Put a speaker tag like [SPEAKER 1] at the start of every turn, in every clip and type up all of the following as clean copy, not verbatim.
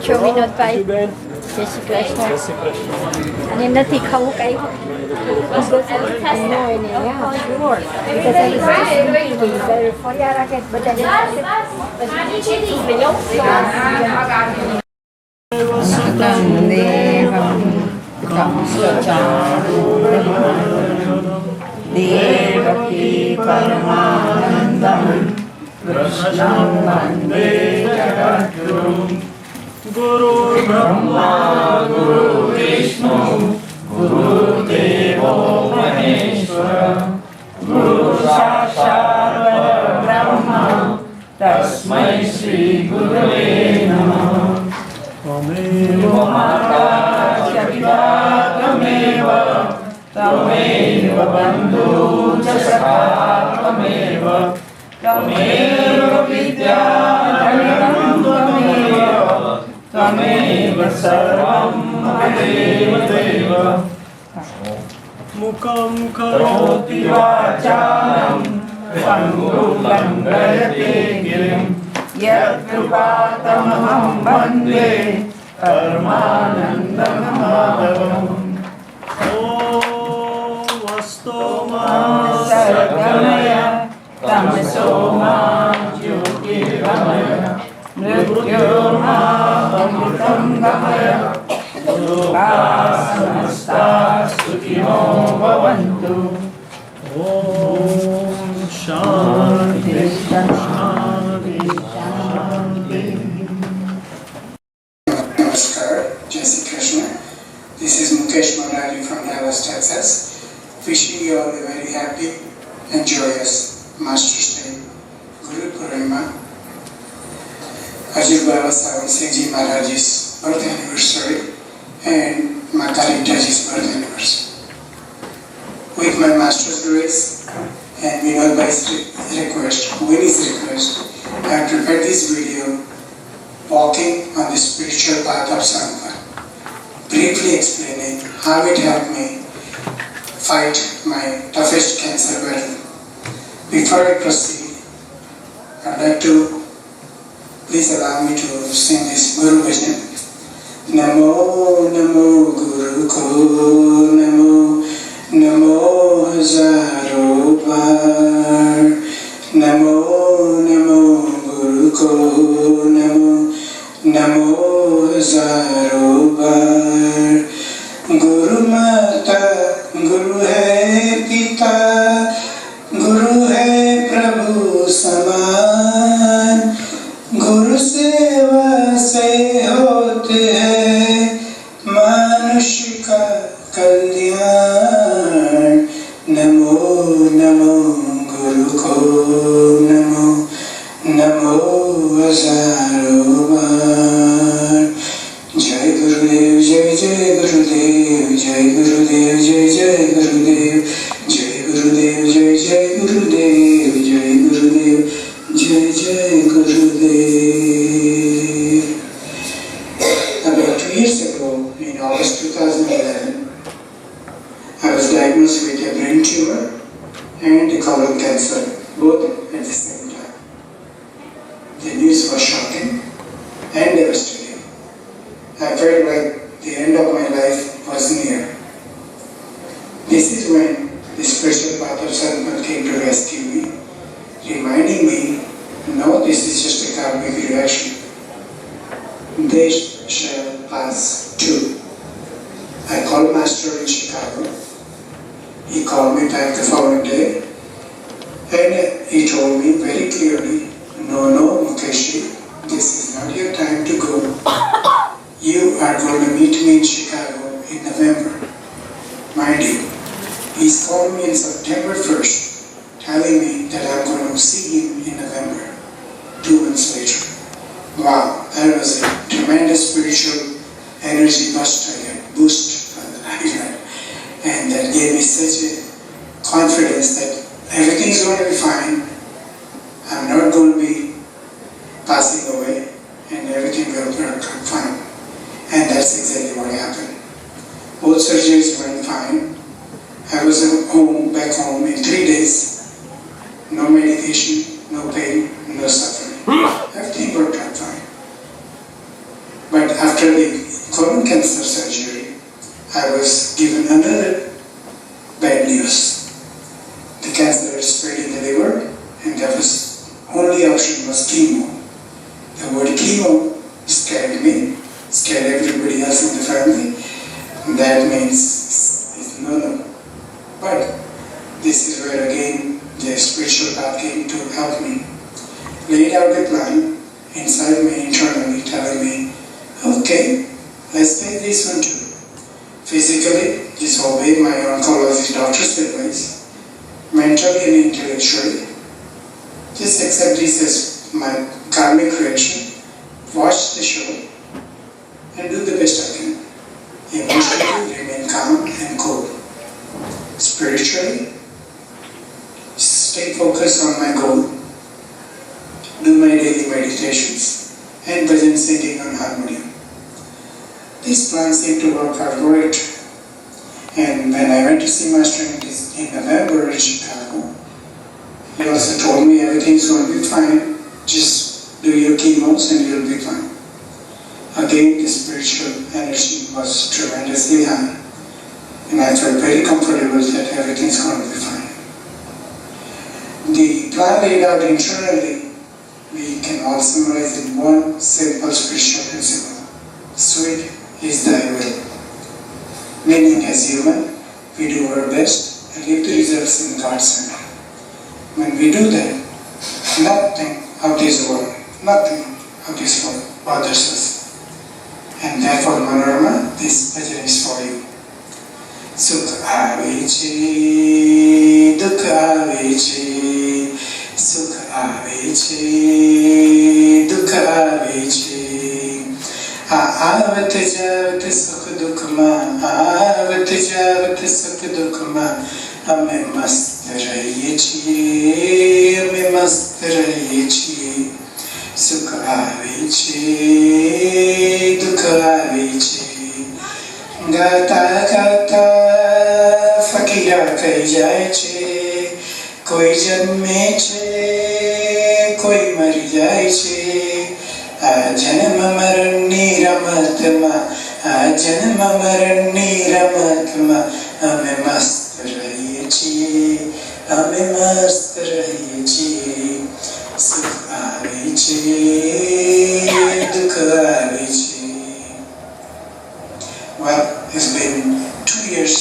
[SPEAKER 1] છો વિનોદભાઈ, જય શ્રી કૃષ્ણ. અને નથી ખાવું કઈ ફર્યા રાખે બધા
[SPEAKER 2] देवकी परमानंदं कृष्णं वन्दे जगद्गुरुं गुरुर्ब्रह्मा गुरुर्विष्णु गुरुर्देवो महेश्वर गुरुसाक्षात् परब्रह्म तस्मै श्री गुरवे नमः. त्वमेव माता च पिता त्वमेव त्वमेव बन्धुः च सखा त्वमेव त्वमेव विद्या धनं त्वमेव त्वमेव सर्वं मदेव देव. मुखं करोति वाचालं पङ्गुं लङ्घयते गिरिं यत्कृपातमहं वन्दे परमानन्दमाधवम्. सर्गमय तमसो मा ज्योतिर्गमय मृत्योर्मामृतं गमय लोकाः समस्ताः सुखिनो भवन्तु. ॐ शान्ति शान्ति शान्ति.
[SPEAKER 3] Namaskar, Jai Shri Krishna. This is Mukesh Mandari from Dallas, Texas. Wishing you all a very happy and joyous Master's Day, Guru Purnima, Ajit Baba Sawan Singh Ji Maharaj's birth anniversary, and Mata Rintaji's birth anniversary. With my Master's grace and Vinod Bhai's request, Winnie's request, I have prepared this video, Walking on the Spiritual Path of Sankar, briefly explaining how it helped me fight my toughest cancer battle. Before I proceed, I'd like to please allow me to sing this Guru Bhajan. Namo Namo Guru Ko Namo Namo Hazaro Bar Namo Namo Guru Ko Namo Namo Hazaro Bar. Guru Mata गुरु है पिता गुरु है प्रभु समान गुरु सेवा से होते हैं मनुष्य का कल्याण. नमो नमो गुरु को नमो नमो हजारों बार. जय गुरुदेव जय जय गुरुदेव जय गुरुदेव जय जय गुरुदेव जय गुरुदेव जय जय गुरुदेव जय गुरुदेव जय जय गुरुदेव. About 2 years ago, in August 2011, I was diagnosed with a brain tumor and a colon cancer, both at the same time. The news was shocking and devastating. I felt like the end of my life was near. This is when the spiritual path of Sadhguru came to rescue me, reminding me, no, this is just a karmic reaction. They shall pass too. I called Master in Chicago. He called me back the following day and he told me very clearly, no, Mukeshi, this is not your time to go. You are going to meet me in Chicago in November. Mind you, he's called me on September 1st, telling me that I'm going to see him in November, 2 months later. wow, that was a tremendous spiritual energy boost from the night. And that gave me such a confidence that everything's going to be fine. I'm not going to be passing away, and everything will work out fine. And that's exactly what happened. Both surgeries went fine. I was back home in 3 days. No medication, no pain, no suffering. Everything worked out fine. But after the colon cancer surgery, I was given another bad news. The cancer had spread in the liver, and the only option was chemo. The word chemo scared me, scared everybody else in the family. And that means no. But this is where again the spiritual path came to help me. Laid out a plan inside me, internally, telling me, okay, let's take this one too. Physically, just obey my oncologist doctor's advice. Mentally and intellectually, just accept this as my karmic creation. Watch the show and do the best I can. Emotionally, remain calm and cool. Spiritually, stay focused on my goal. Do my daily meditations and bhajan singing on harmonium. This plan seemed to work out great. And when I went to see Master in November in Chicago, he also told me everything's going to be fine. Just do your chemos and you'll be fine. Again, the spiritual energy was tremendously high. And I felt very comfortable that everything's going to be fine. The plan laid out internally, we can all summarize in one simple spiritual principle. Sweet is thy will. Meaning, as human, we do our best and leave the results in God's hand. When we do that, nothing of this world, nothing of this world bothers us. And therefore, Manorama, this bhajan is for you. Sukh aave che, dukh aave che, sukh aave che, dukh aave che. Aavat javat sukh dukh ma, aavat javat sukh dukh ma. Hame mast rahiye chiye, hame mast rahiye chiye. Sukh aave che, dukh aave che. Gata gata fakira kai jaye che, koi janme che, koi mar jaye che. Janam maran niramatma, janam maran niramatma. Hame mast rahiye chiye, hame mast rahiye chiye. Sukh aave che, dukh aave che. Well, it's been 2 years.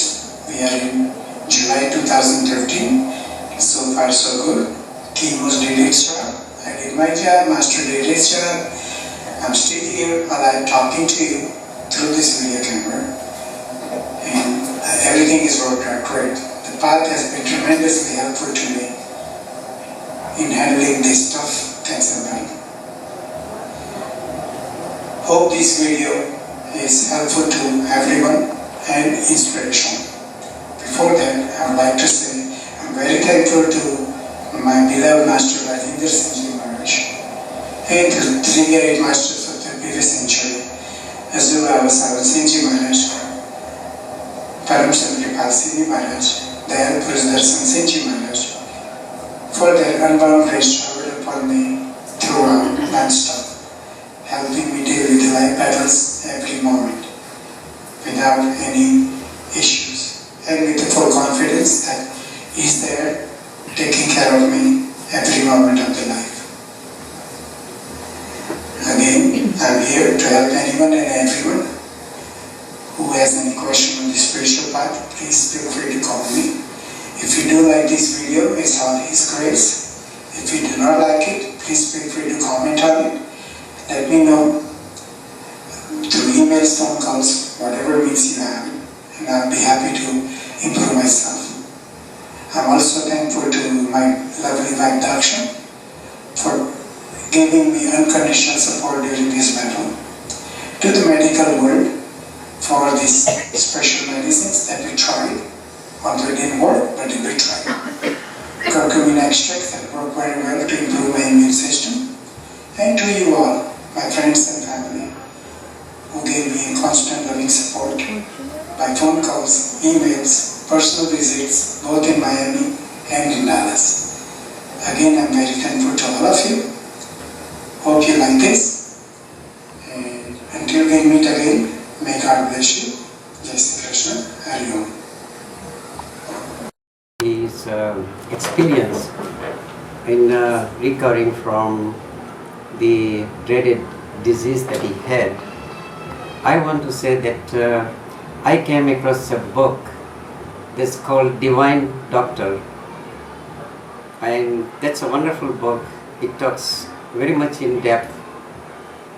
[SPEAKER 3] We are in July 2013. So far so good. Chemos did its job. I did my job. Master did his job. I'm still here while I'm talking to you through this video camera. And everything is worked out great. The path has been tremendously helpful to me in handling this tough cancer battle. Hope this video is helpful to everyone and inspirational. Before that, I would like to say I'm very thankful to my beloved Master Rajendra Singh Ji Maharaj and to the 3 great masters of the previous century, Azura Vasava Singh Ji Maharaj, Param Chandripal Singh Ji Maharaj, Dayal Purusdarshan Singh Ji Maharaj, for their unbound grace showered upon me throughout, non-stop, helping me deal with life battles every moment without any issues and with the full confidence that He's there taking care of me every moment of the life. Again, I'm here to help anyone and everyone who has any question on the spiritual path. Please feel free to call me. If you do like this video, it's all His grace. If you do not like it, please feel free to comment on it. Let me know through emails, phone calls, whatever means you have, and I'll be happy to improve myself. I'm also thankful to my lovely wife Daksha for giving me unconditional support during this battle. To the medical world for these special medicines that we tried, although it didn't work, but we tried. Curcumin extract that worked very well to improve my immune system. And to you all, my friends and family, who gave me constant loving support by phone calls, emails, personal visits, both in Miami and in Dallas. Again, I'm very thankful to all of you. Hope you like this. And until we meet again, may God bless you. Jai Sri Krishna. Hari Om.
[SPEAKER 4] His experience in recovering from the dreaded disease that he had, I want to say that I came across a book that's called Divine Doctor, and that's a wonderful book. It talks very much in depth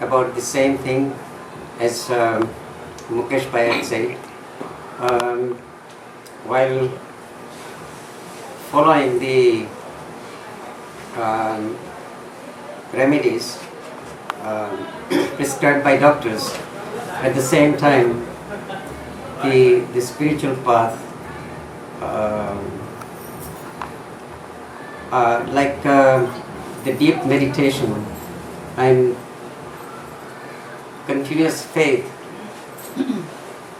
[SPEAKER 4] about the same thing as Mukesh Bhai had said. While following the remedies prescribed by doctors, at the same time the spiritual path, like the deep meditation and continuous faith,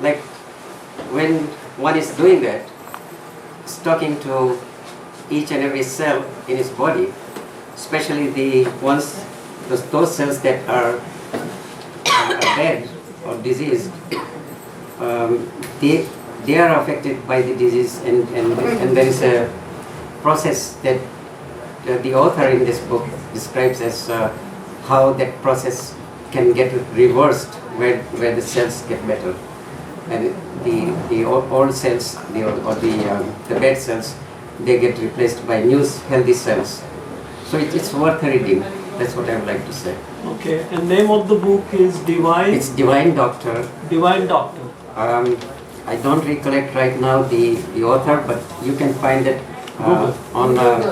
[SPEAKER 4] like when one is doing that, it's talking to each and every cell in his body, especially the ones, those cells that are dead or diseased. They are affected by the disease, and there is a process that the author in this book describes as how that process can get reversed where the cells get better, and the old cells, the bad cells, they get replaced by new healthy cells. So it's worth reading. That's what I would like to say.
[SPEAKER 5] Okay, and name of the book is Divine.
[SPEAKER 4] It's Divine Doctor.
[SPEAKER 5] Divine Doctor.
[SPEAKER 4] I don't recollect right now the author, but you can find it on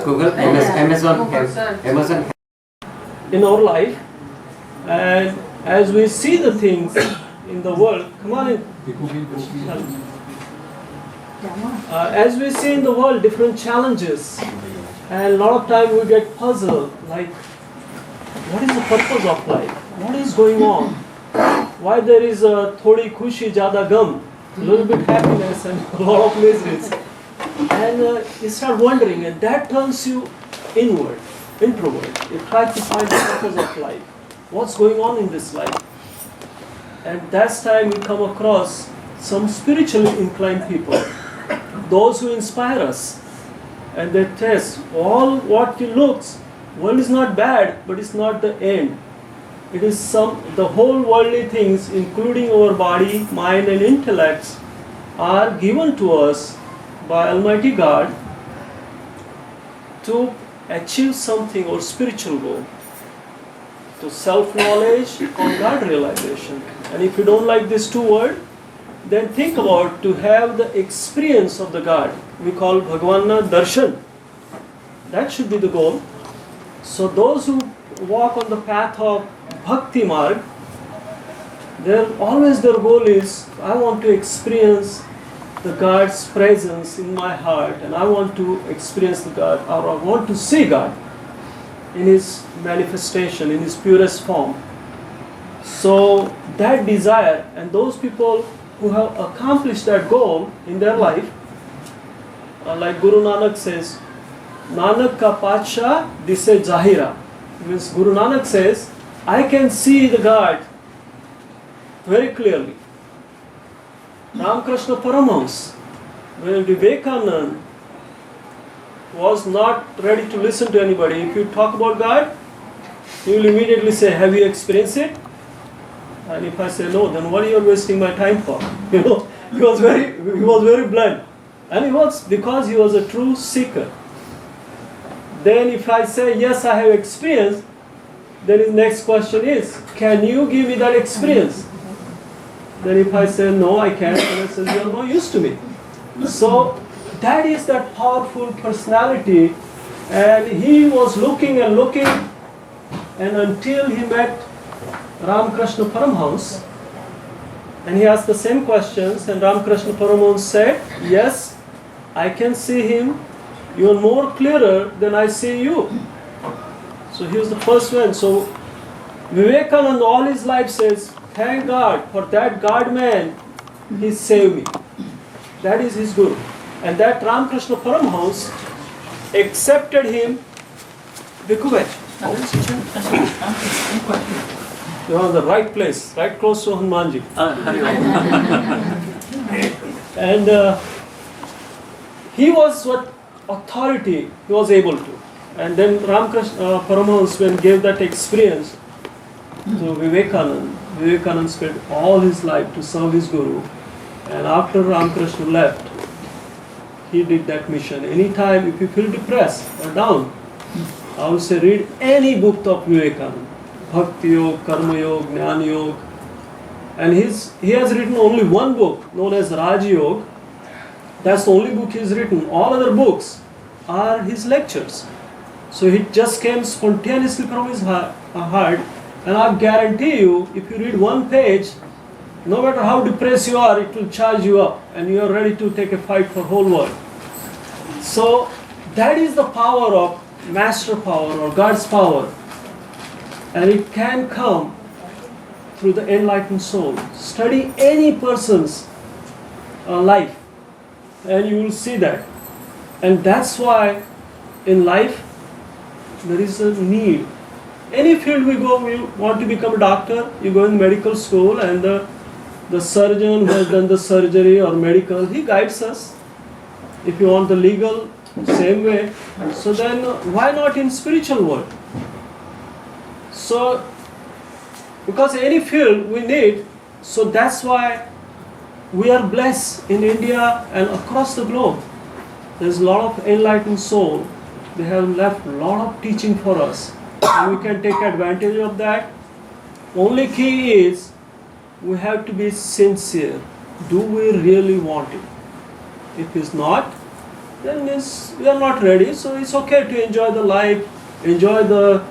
[SPEAKER 4] Google, Amazon.
[SPEAKER 5] In our life, and as we see the things in the world, come on in. As we see in the world different challenges, and a lot of time we get puzzled, like what is the purpose of life? What is going on? Why there is a thodi khushi jada gum, a little bit happiness and a lot of miseries, and you start wondering, and that turns you inward, introvert. You try to find the purpose of life. What's going on in this life? And that's time you come across some spiritually inclined people, those who inspire us, and they test all what it looks. World is not bad, but it's not the end. It is the whole worldly things, including our body, mind, and intellects, are given to us by Almighty God to achieve something or spiritual goal, to self-knowledge or God realization. And if you don't like these two words, then think about to have the experience of the God. We call Bhagavana Darshan. That should be the goal. So those who walk on the path of Bhakti Marg, their goal is, I want to experience the God's presence in my heart, and I want to experience the God, or I want to see God in His manifestation, in His purest form. So that desire, and those people who have accomplished that goal in their life, like Guru Nanak says, Nanak ka Padsha dise Zahira. Means Guru Nanak says, I can see the God very clearly. Ramakrishna Paramahamsa, when Vivekananda was not ready to listen to anybody, if you talk about God, he will immediately say, have you experienced it? And if I say no, then what are you wasting my time for? You know, he was very blunt. And it was because he was a true seeker. Then if I say, yes, I have experience, then his next question is, can you give me that experience? Then if I say, no, I can't, then he says, you are no use to me. So that is that powerful personality, and he was looking and looking, and until he met Ramakrishna Paramhans, and he asked the same questions, and Ramakrishna Paramhans said, yes, I can see him even more clearer than I see you. So he was the first one. So Vivekananda all his life says, thank God for that God man, he saved me. That is his guru. And that Ramakrishna Paramhans accepted him. Vikubhai, you are in the right place, right close to Hanumanji. And he was what authority he was able to. And then Ramakrishna Paramhans, when gave that experience to Vivekananda, Vivekananda spent all his life to serve his guru. And after Ramakrishna left, he did that mission. Anytime if you feel depressed or down, I would say read any book of Vivekananda. Bhakti Yoga, Karma Yoga, Jnana Yoga. And he has written only one book known as Raj Yoga. That's the only book he's written. All other books are his lectures. So it just came spontaneously from his heart. And I guarantee you, if you read one page, no matter how depressed you are, it will charge you up. And you are ready to take a fight for whole world. So that is the power of master power or God's power. And it can come through the enlightened soul. Study any person's life and you will see that. And that's why in life there is a need. Any field we go, we want to become a doctor, you go in medical school and the surgeon who has done the surgery or medical, he guides us. If you want the legal, same way. So then why not in spiritual world? So, because any field we need, so that's why we are blessed in India and across the globe. There's a lot of enlightened soul. They have left a lot of teaching for us. And we can take advantage of that. Only key is we have to be sincere. Do we really want it? If it's not, then we are not ready. So it's okay to enjoy the life, enjoy the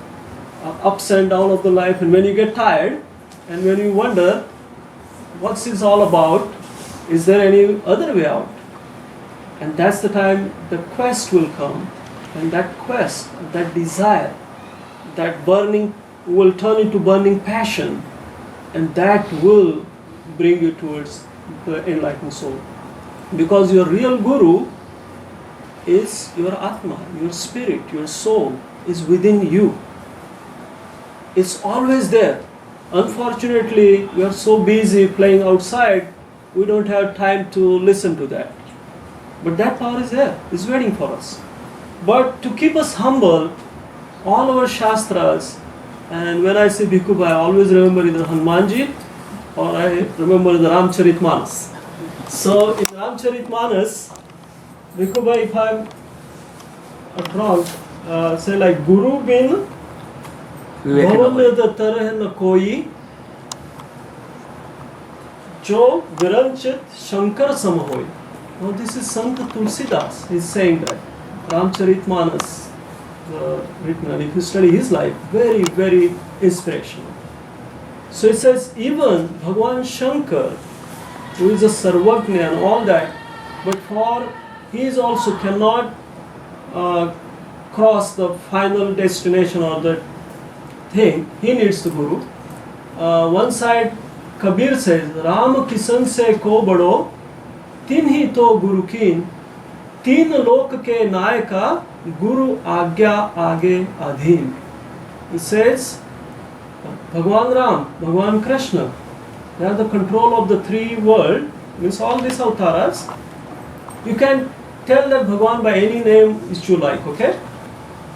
[SPEAKER 5] ups and downs of the life. And when you get tired and when you wonder what's this all about, is there any other way out? And that's the time the quest will come. And that quest, that desire, that burning will turn into burning passion. And that will bring you towards the enlightened soul. Because your real guru is your Atma, your spirit, your soul is within you. It's always there. Unfortunately, we are so busy playing outside, we don't have time to listen to that. But that power is there, it's waiting for us. But to keep us humble, all our Shastras, and when I say Bhikkhubhai, I always remember either Hanumanji or I remember the Ramcharitmanas. So in Ramcharitmanas, Bhikkhubhai, if I'm not wrong, say like Guru bin Bhavan tarah na koi jo viranchit shankar sam hoy. Now this is Sant Tulsidas, he's saying that. Ramcharitmanas written, and if you study his life, very, very inspirational. So it says even Bhagwan Shankar, who is a Sarvagnya and all that, but he is also cannot cross the final destination or the thing, he needs the Guru. One side Kabir says, Ram kisan se ko bado, tin hi to Guru kin, तीन लोक के नायका गुरु आज्ञा आगे अधीन. It says Bhagwan Ram, Bhagwan Krishna, they are the control of the three world, means all these avatars. You can tell that Bhagwan by any name which you like, okay?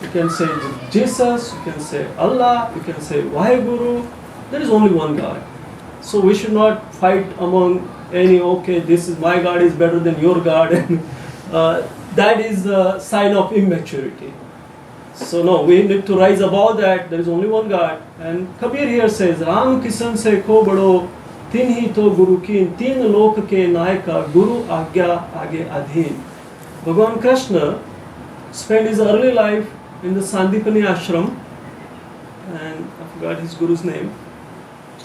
[SPEAKER 5] You can say Jesus, you can say Allah, you can say Vaheguru. There is only one God. So we should not fight among any, okay, this is my God is better than your God. That is a sign of immaturity. So no, we need to rise above that. There is only one God. And Kabir here says, Ram kisan se ko bado, tin hi to guru kin, tin lok ke naika, guru agya age adhin. Bhagwan Krishna spent his early life in the Sandipani ashram, and I forgot his guru's name.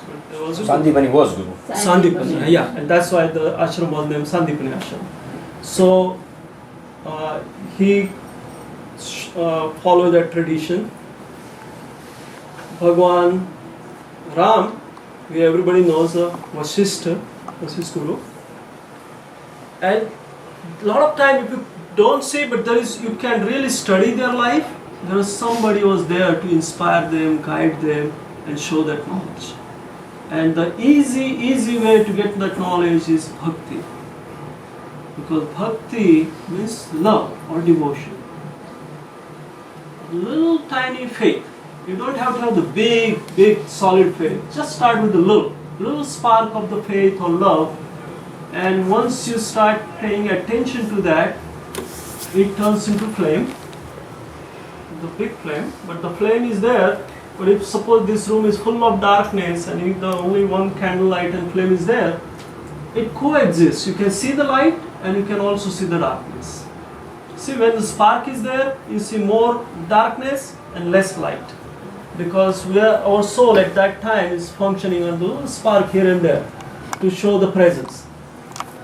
[SPEAKER 5] But there was a
[SPEAKER 2] Sandipani was Guru.
[SPEAKER 5] Sandipani, yeah, and that's why the ashram was named Sandipani Ashram. So he followed that tradition. Bhagwan Ram, everybody knows Vasishtha was his guru. And a lot of time if you don't see, but you can really study their life. There was somebody was there to inspire them, guide them, and show that knowledge. And the easy way to get that knowledge is bhakti. Because bhakti means love or devotion. Little tiny faith. You don't have to have the big solid faith. Just start with the little spark of the faith or love. And once you start paying attention to that, it turns into flame. The big flame. But the flame is there. But if suppose this room is full of darkness and if the only one candlelight and flame is there, it coexists. You can see the light and you can also see the darkness. See, when the spark is there, you see more darkness and less light. Because our soul at that time is functioning on the little spark here and there to show the presence.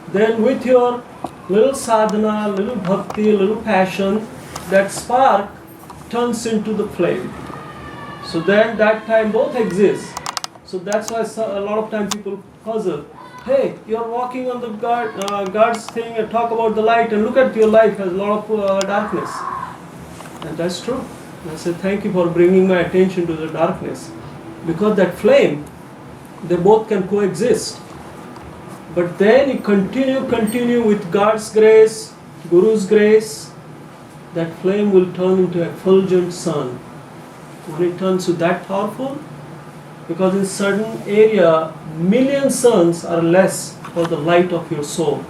[SPEAKER 5] Then with your little sadhana, little bhakti, little passion, that spark turns into the flame. So then that time both exist. So that's why a lot of time people puzzle. Hey, you're walking on the guard's thing and talk about the light and look at your life has a lot of darkness. And that's true. I say thank you for bringing my attention to the darkness. Because that flame, they both can coexist. But then you continue with God's grace, Guru's grace, that flame will turn into a effulgent sun. When it turns to that powerful, because in certain area, million suns are less for the light of your soul.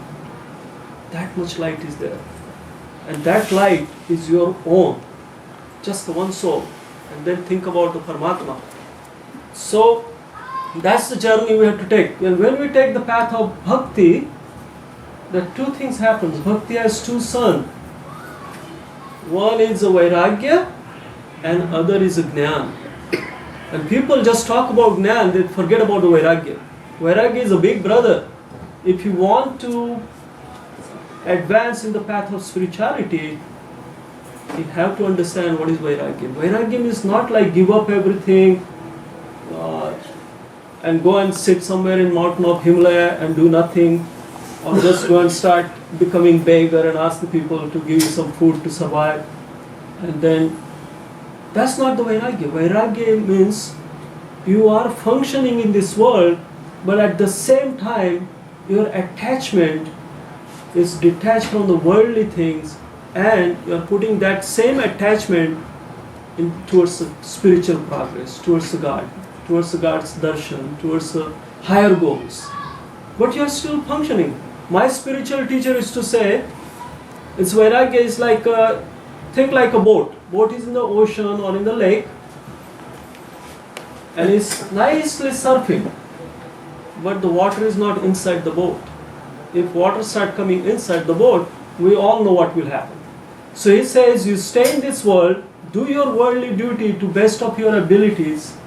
[SPEAKER 5] That much light is there. And that light is your own. Just the one soul. And then think about the Paramatma. So, that's the journey we have to take. And when we take the path of bhakti, the two things happen. Bhakti has two sons. One is a vairagya and other is a jnana. And people just talk about jnana, they forget about the vairagya. Vairagya is a big brother. If you want to advance in the path of spirituality, you have to understand what is vairagya. Vairagya is not like give up everything and go and sit somewhere in mountain of Himalaya and do nothing, or just go and start becoming beggar and ask the people to give you some food to survive. And then, that's not the vairagya. Vairagya means you are functioning in this world, but at the same time, your attachment is detached from the worldly things, and you are putting that same attachment towards the spiritual progress, towards the God, towards the God's darshan, towards the higher goals. But you are still functioning. My spiritual teacher used to say, it's vairagya is like think like a boat. Boat is in the ocean or in the lake, and it's nicely surfing, but the water is not inside the boat. If water start coming inside the boat, we all know what will happen. So he says, you stay in this world, do your worldly duty to best of your abilities,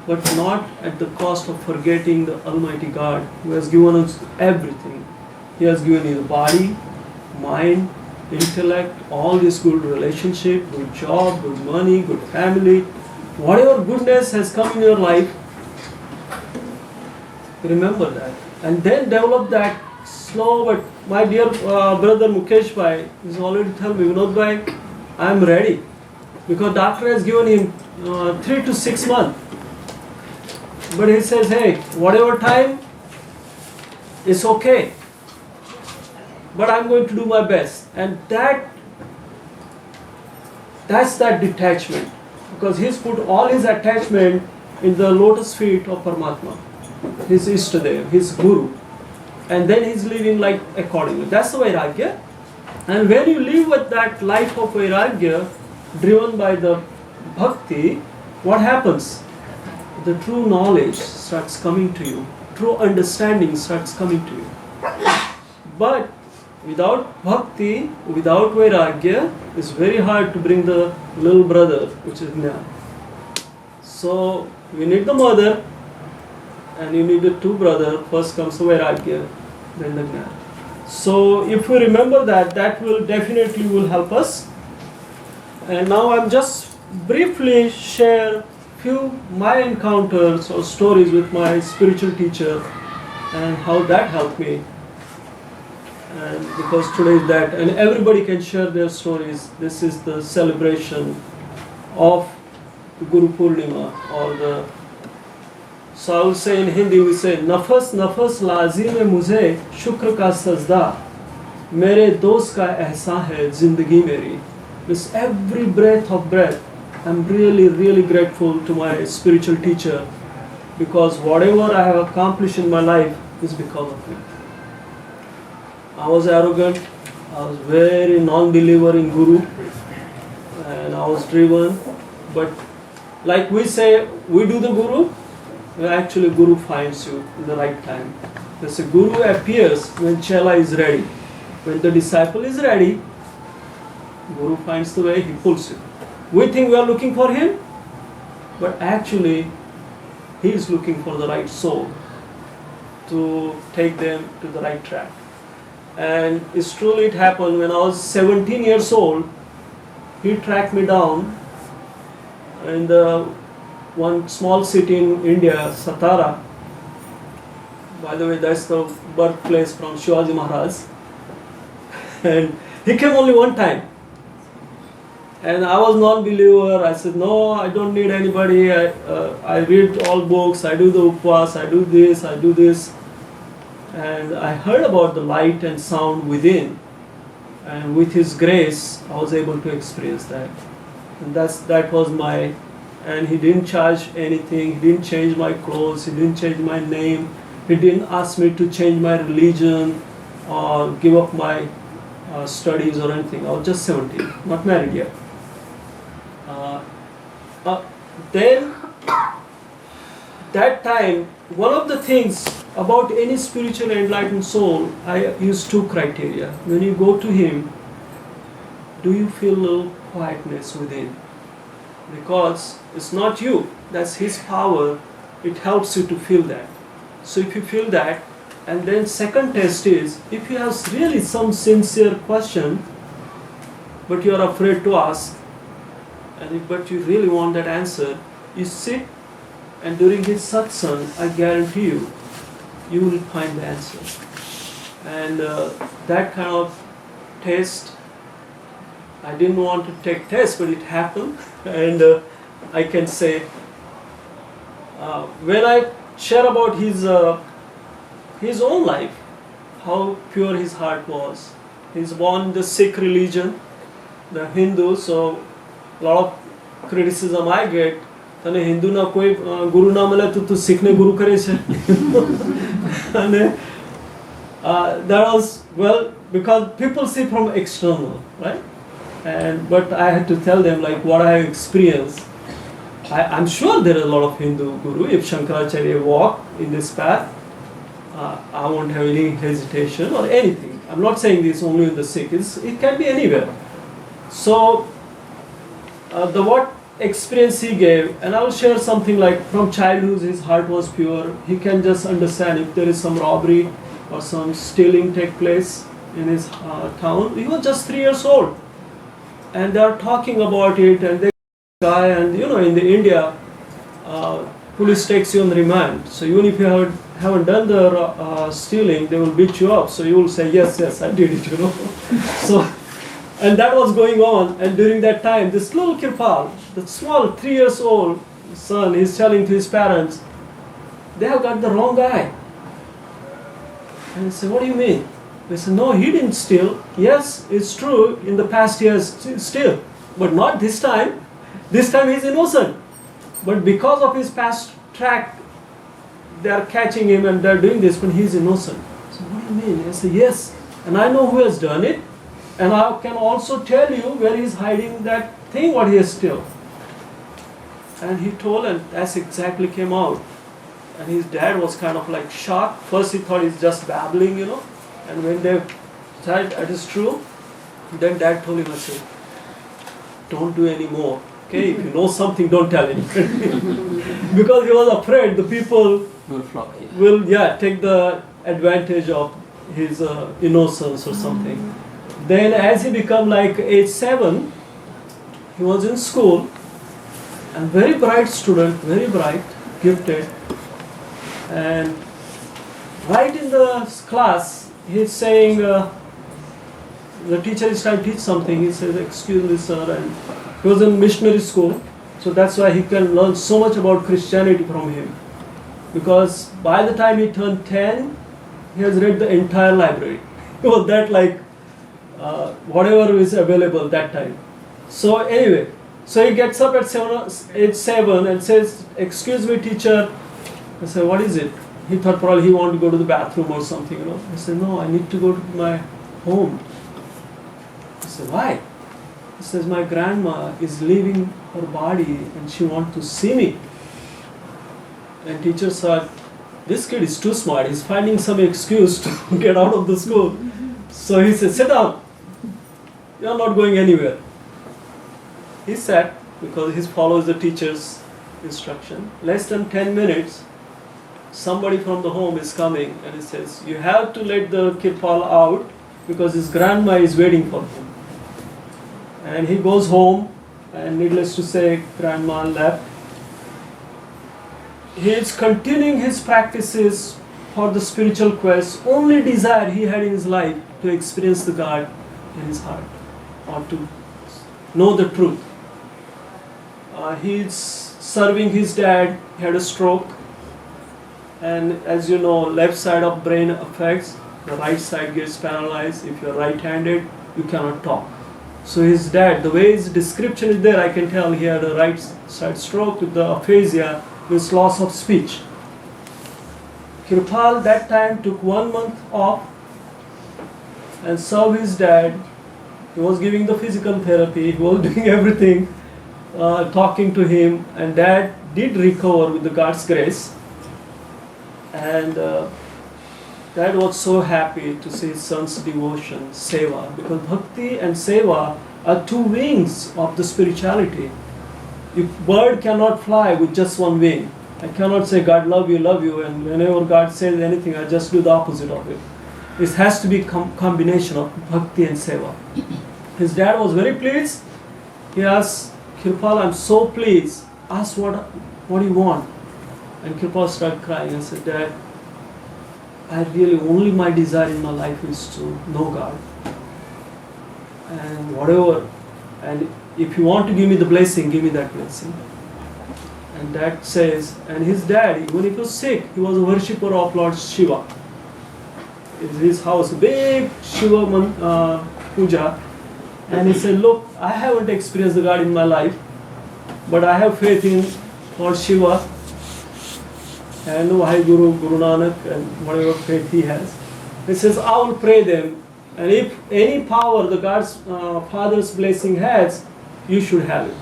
[SPEAKER 5] but not at the cost of forgetting the Almighty God who has given us everything. He has given you the body, mind, intellect, all this good relationship, good job, good money, good family. Whatever goodness has come in your life, remember that. And then develop that slow, but my dear brother Mukesh Bhai is already telling me, Vinod Bhai, I am ready. Because doctor has given him 3 to 6 months. But he says, hey, whatever time, it's okay. But I'm going to do my best. And that's that detachment. Because he's put all his attachment in the lotus feet of Paramatma, his Ishtadev, his Guru. And then he's living like accordingly. That's the Vairagya. And when you live with that life of Vairagya, driven by the Bhakti, what happens? The true knowledge starts coming to you. True understanding starts coming to you. But without Bhakti, without Vairagya, it's very hard to bring the little brother, which is Jnana. So we need the mother, and you need the two brothers. First comes the Vairagya, then the Jnana. So if we remember that, that will definitely will help us. And now I'm just briefly share few my encounters or stories with my spiritual teacher and how that helped me. And because today is that, and everybody can share their stories. This is the celebration of Guru Purnima, or the, so I will say in Hindi, we say, nafas nafas lazim hai mujhe shukr ka sajda, mere dost ka ehsan hai zindagi meri. This every breath of breath, I'm really grateful to my spiritual teacher, because whatever I have accomplished in my life is because of him. I was arrogant, I was very non-believer in Guru, and I was driven, but like we say, we do the Guru, actually Guru finds you in the right time. There's a Guru appears when Chela is ready. When the disciple is ready, Guru finds the way, he pulls you. We think we are looking for him, but actually he is looking for the right soul to take them to the right track. And it's truly, it happened when I was 17 years old. He tracked me down in the one small city in India, Satara. By the way, that's the birthplace from Shivaji Maharaj. And he came only one time. And I was non-believer. I said, no, I don't need anybody. I read all books. I do the upvas. I do this. I do this. And I heard about the light and sound within. And with his grace, I was able to experience that. And that was my, and he didn't charge anything. He didn't change my clothes. He didn't change my name. He didn't ask me to change my religion or give up my studies or anything. I was just 17, not married yet. Then, that time, one of the things about any spiritual enlightened soul, I use two criteria. When you go to him, do you feel a little quietness within? Because it's not you, that's his power. It helps you to feel that. So if you feel that, and then second test is, if you have really some sincere question, but you are afraid to ask, but you really want that answer, you sit, and during his satsang, I guarantee you, you will find the answer. And that kind of test, I didn't want to take test, but it happened. And I can say, when I share about his own life, how pure his heart was. He's born in the Sikh religion, the Hindu, so a lot of criticism I get, तने हिंदू ना कोई गुरु ना मिले तो सिखने गुरु करे छे. And that was, well, because people see from external, right? But I had to tell them like what I have experienced. I'm sure there are a lot of Hindu guru. If Shankaracharya walked in this path, I won't have any hesitation or anything. I'm not saying this only in the Sikh. It can be anywhere. So the what experience he gave, and I will share something like from childhood his heart was pure. He can just understand if there is some robbery or some stealing take place in his town. He was just 3 years old, and they are talking about it, and they guy, and in the India, police takes you on remand. So even if you haven't done the stealing, they will beat you up. So you will say yes, I did it. So. And that was going on, and during that time, this little Kirpal, the small 3 years old son, is telling to his parents, they have got the wrong guy. And they say, what do you mean? They say, no, he didn't steal. Yes, it's true, in the past he has steal, but not this time. This time he's innocent. But because of his past track, they are catching him and they are doing this, but he's innocent. So what do you mean? I say, yes, and I know who has done it. And I can also tell you where he's hiding that thing what he has stolen. And he told, and that's exactly came out. And his dad was kind of like shocked. First he thought he's just babbling, And when they said it is true, then dad told him, I said, don't do any more. okay, if you know something, don't tell anybody. Because he was afraid the people
[SPEAKER 2] Will flock here.
[SPEAKER 5] will take the advantage of his innocence or something. Then as he became like age 7, he was in school, and very bright student, very bright, gifted, and right in the class he's saying, the teacher is trying to teach something, he says, excuse me sir, and he was in missionary school, so that's why he can learn so much about Christianity from him. Because by the time he turned 10, he has read the entire library. It was that like whatever is available that time. So anyway, so he gets up at age 7 and says, excuse me teacher. I said, what is it? He thought probably he wanted to go to the bathroom or something, you know. I said, no, I need to go to my home. I said, why? He says, my grandma is leaving her body and she wants to see me. And teacher thought, this kid is too smart, he's finding some excuse to get out of the school. So he said, sit down, you're not going anywhere. He sat, because he follows the teacher's instruction. Less than 10 minutes, somebody from the home is coming and he says, you have to let the Kirpal out because his grandma is waiting for him. And he goes home, and needless to say, grandma left. He is continuing his practices for the spiritual quest. Only desire he had in his life to experience the God in his heart, or to know the truth. He is serving his dad. He had a stroke, and as you know, left side of brain affects, the right side gets paralyzed. If you're right-handed, you cannot talk. So his dad, the way his description is there, I can tell he had a right side stroke with the aphasia, with loss of speech. Kirpal that time took 1 month off and served his dad. He was giving the physical therapy, he was doing everything, talking to him, and dad did recover with the God's grace. And dad was so happy to see his son's devotion, seva, because bhakti and seva are two wings of the spirituality. If bird cannot fly with just one wing, I cannot say God love you, and whenever God says anything, I just do the opposite of it. It has to be combination of bhakti and seva. His dad was very pleased. He asked Kirpal, I'm so pleased. Ask what do you want? And Kirpal started crying and said, Dad, I really, only my desire in my life is to know God. And whatever, and if you want to give me the blessing, give me that blessing. And Dad says, and his dad, when he was sick, he was a worshipper of Lord Shiva. In his house, big Shiva puja. And he said, look, I haven't experienced the God in my life, but I have faith in Lord Shiva and Vaheguru, Guru Nanak, and whatever faith he has. He says, I will pray them, and if any power the God's Father's blessing has, you should have it.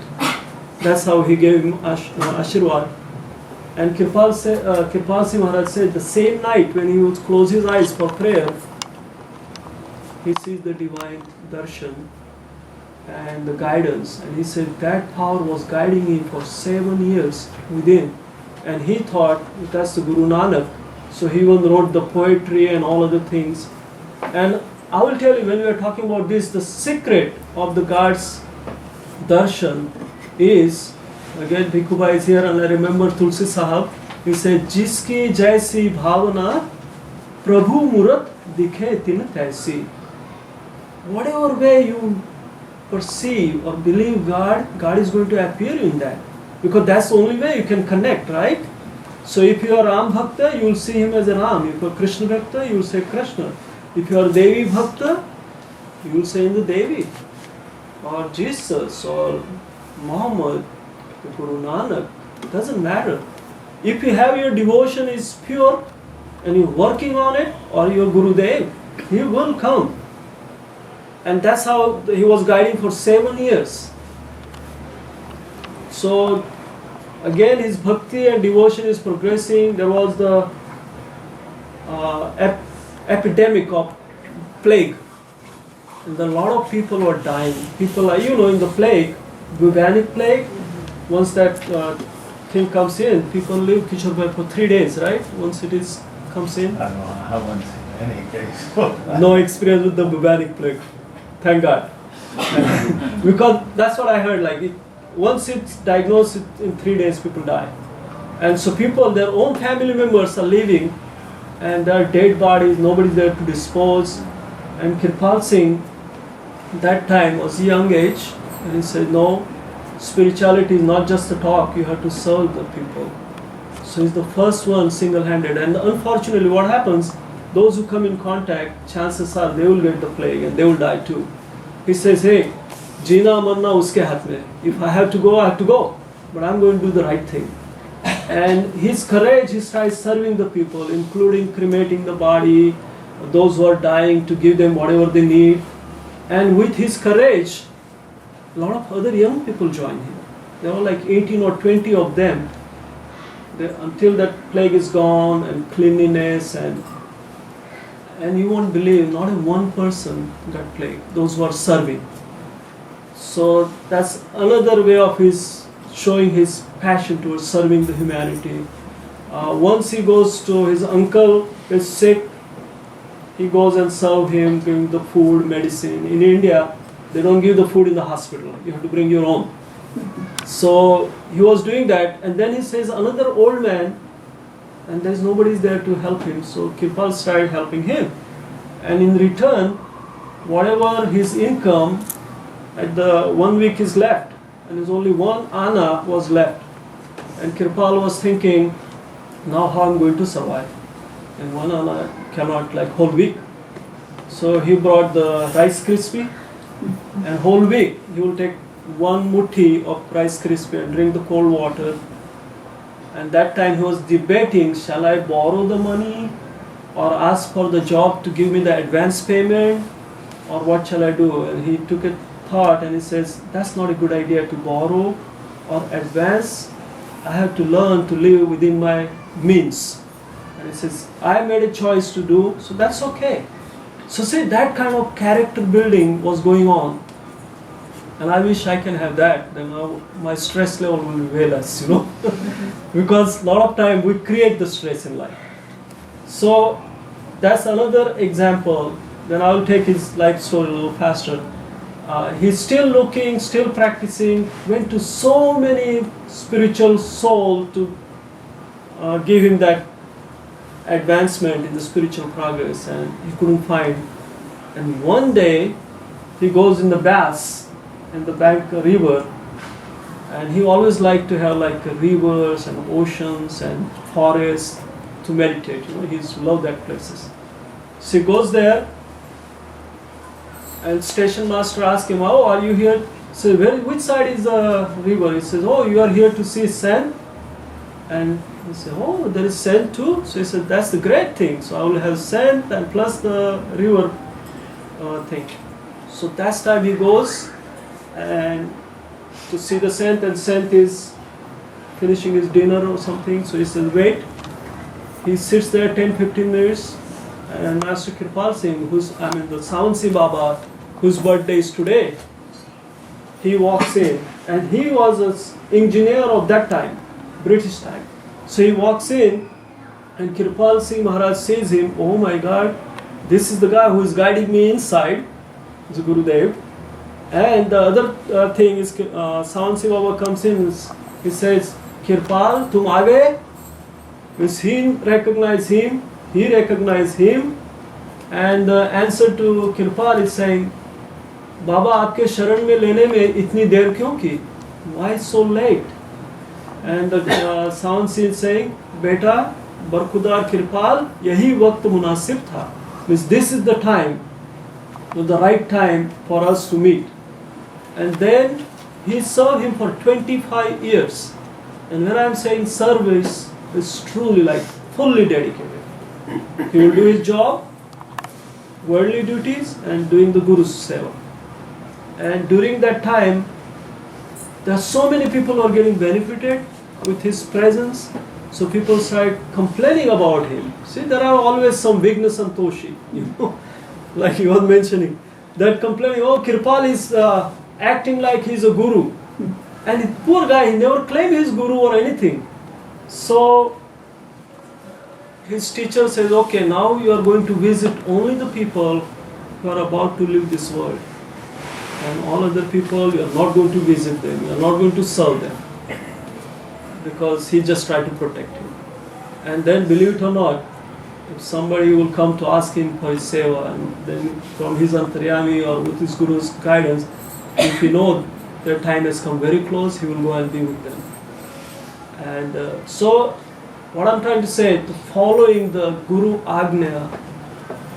[SPEAKER 5] That's how he gave him Ashirwad. And Kirpal Singh Maharaj said, the same night when he would close his eyes for prayer, he sees the divine darshan and the guidance. And he said that power was guiding him for 7 years within. And he thought that's the Guru Nanak. So he even wrote the poetry and all other things. And I will tell you, when we are talking about this, the secret of the God's darshan is, again Bhikkhubai is here, and I remember Tulsi Sahab, he said, Jiski jaisi bhavana Prabhu Murat dikhe tin taisi. Whatever way you perceive or believe God, God is going to appear in that. Because that's the only way you can connect, right? So if you are Ram Bhakta, you will see him as a Ram. If you are Krishna Bhakta, you will say Krishna. If you are Devi Bhakta, you will say in the Devi. Or Jesus, or Muhammad, Guru Nanak, it doesn't matter. If you have your devotion is pure and you're working on it, or your Guru Dev, he will come. And that's how he was guiding for 7 years. So again his bhakti and devotion is progressing. There was the epidemic of plague, and a lot of people were dying. People are, in the plague, bubonic plague, once that thing comes in, people live Kishore Bhai for 3 days, right? Once it is comes in.
[SPEAKER 2] I don't know, I haven't seen any case.
[SPEAKER 5] No experience with the bubonic plague. Thank God. Because that's what I heard. Like once it's diagnosed, in 3 days people die, and so people, their own family members are leaving, and their dead bodies, nobody's there to dispose. And Kirpal Singh, that time was a young age, and he said, no, spirituality is not just a talk. You have to serve the people. So he's the first one single-handed. And unfortunately, what happens? Those who come in contact, chances are they will get the plague and they will die too. He says, hey, Jina marna uske hath mein. If I have to go, I have to go. But I'm going to do the right thing. And his courage, he started serving the people, including cremating the body, those who are dying, to give them whatever they need. And with his courage, a lot of other young people joined him. There were like 18 or 20 of them. Until that plague is gone, and cleanliness, and you won't believe, not even one person got plague, those who are serving. So that's another way of his showing his passion towards serving the humanity. Once he goes to his uncle is sick, he goes and serve him, bring the food, medicine. In India, they don't give the food in the hospital. You have to bring your own. So he was doing that, and then he says another old man, and there's nobody there to help him. So Kirpal started helping him, and in return, whatever his income, at the 1 week is left, and there's only one Anna was left, and Kirpal was thinking, now how I'm going to survive, and one Anna cannot like whole week. So he brought the Rice Krispie, and whole week he will take one muthi of Rice Krispie and drink the cold water. And that time he was debating, shall I borrow the money or ask for the job to give me the advance payment, or what shall I do? And he took a thought and he says, that's not a good idea to borrow or advance. I have to learn to live within my means. And he says, I made a choice to do, so that's okay. So see, that kind of character building was going on. And I wish I can have that. Then my stress level will be way less, because a lot of time we create the stress in life. So that's another example. Then I will take his life story a little faster. He's still looking, still practicing, went to so many spiritual souls to give him that advancement in the spiritual progress, and he couldn't find. And one day he goes in the baths in the bank river, and he always liked to have like rivers and oceans and forests to meditate. He's loved that places. So he goes there, and station master asks him, "Oh, are you here?" So which side is the river? He says, "Oh, you are here to see sand." And he said, "Oh, there is sand too." So he said, "That's the great thing. So I will have sand and plus the river thing." So that's time he goes and to see the Sant, and Sant is finishing his dinner or something. So he says, wait. He sits there 10-15 minutes, and Master Kirpal Singh, the Sawansi Baba, whose birthday is today, he walks in, and he was an engineer of that time, British time. So he walks in, and Kirpal Singh Maharaj sees him. Oh my God, this is the guy who is guiding me inside, the Gurudev. And the other thing is, Sawansi Baba comes in, he says, Kirpal, tum aa gaye? Means he recognized him, he recognized him, and the answer to Kirpal is saying, Baba, आपके शरण में लेने में इतनी देर क्यों की? Why so late? And the Sawansi is saying, बेटा, बरखुदार Kirpal, यही वक्त मुनासिब था. Means this is the time, the right time for us to meet. And then he served him for 25 years. And when I'm saying service, it's truly like fully dedicated. He will do his job, worldly duties, and doing the Guru's seva. And during that time, there are so many people who are getting benefited with his presence. So people start complaining about him. See, there are always some Vigna Santoshi, like you were mentioning, that complaining, oh, Kirpal is acting like he's a guru. And the poor guy, he never claimed his guru or anything. So his teacher says, okay, now you are going to visit only the people who are about to leave this world. And all other people, you are not going to visit them, you are not going to serve them. Because he just tried to protect him. And then, believe it or not, if somebody will come to ask him for his seva, and then from his antaryami or with his guru's guidance, if he knows their time has come very close, he will go and be with them. And so, what I'm trying to say, to following the Guru Agnya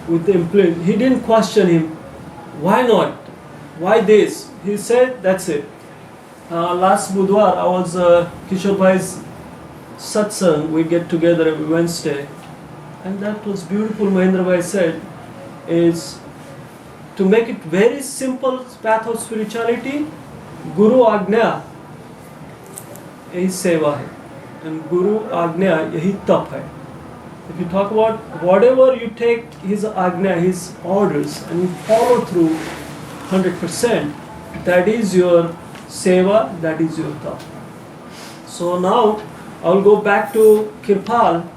[SPEAKER 5] with the implement, he didn't question him, why not? Why this? He said, that's it. Last Budwar, I was Kishore Bhai's satsang, we get together every Wednesday. And that was beautiful, Mahendra Bhai said, is to make it very simple path of spirituality, Guru Agnya yahi seva hai. And Guru Agnya yahi tap hai. If you talk about whatever you take his Agnya, his orders, and you follow through 100%, that is your seva, that is your tap. So now I'll go back to Kirpal.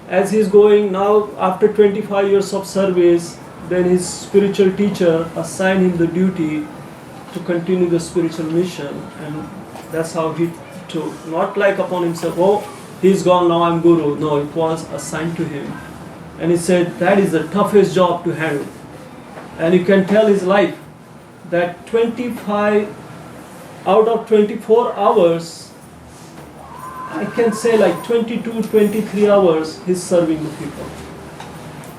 [SPEAKER 5] As he's going now, after 25 years of service, then his spiritual teacher assigned him the duty to continue the spiritual mission, and that's how he took, not like upon himself, oh, he's gone, now I'm guru. No, it was assigned to him. And he said that is the toughest job to handle. And you can tell his life that 25 out of 24 hours, I can say like 22, 23 hours he's serving the people.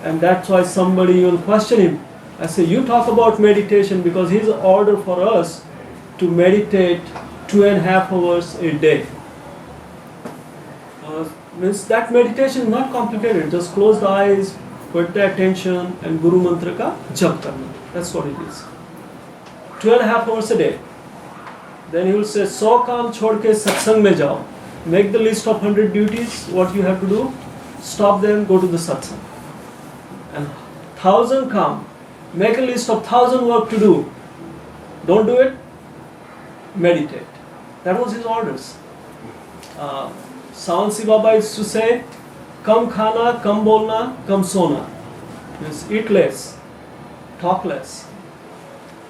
[SPEAKER 5] And that's why somebody will question him. I say, you talk about meditation, because his order for us to meditate 2.5 hours a day. Means that meditation is not complicated. Just close the eyes, put the attention, and Guru Mantra ka jap karna. That's what it is. 2.5 hours a day. Then he will say, 100 काम छोड़ के सत्संग में जाओ. Make the list of 100 duties, what you have to do. Stop them, go to the satsang. And 1000 काम. Make a list of 1000 work to do. Don't do it. Meditate. That was his orders. Savansi Baba used to say, "Kam khana, kam bolna, kam sona." Means eat less, talk less,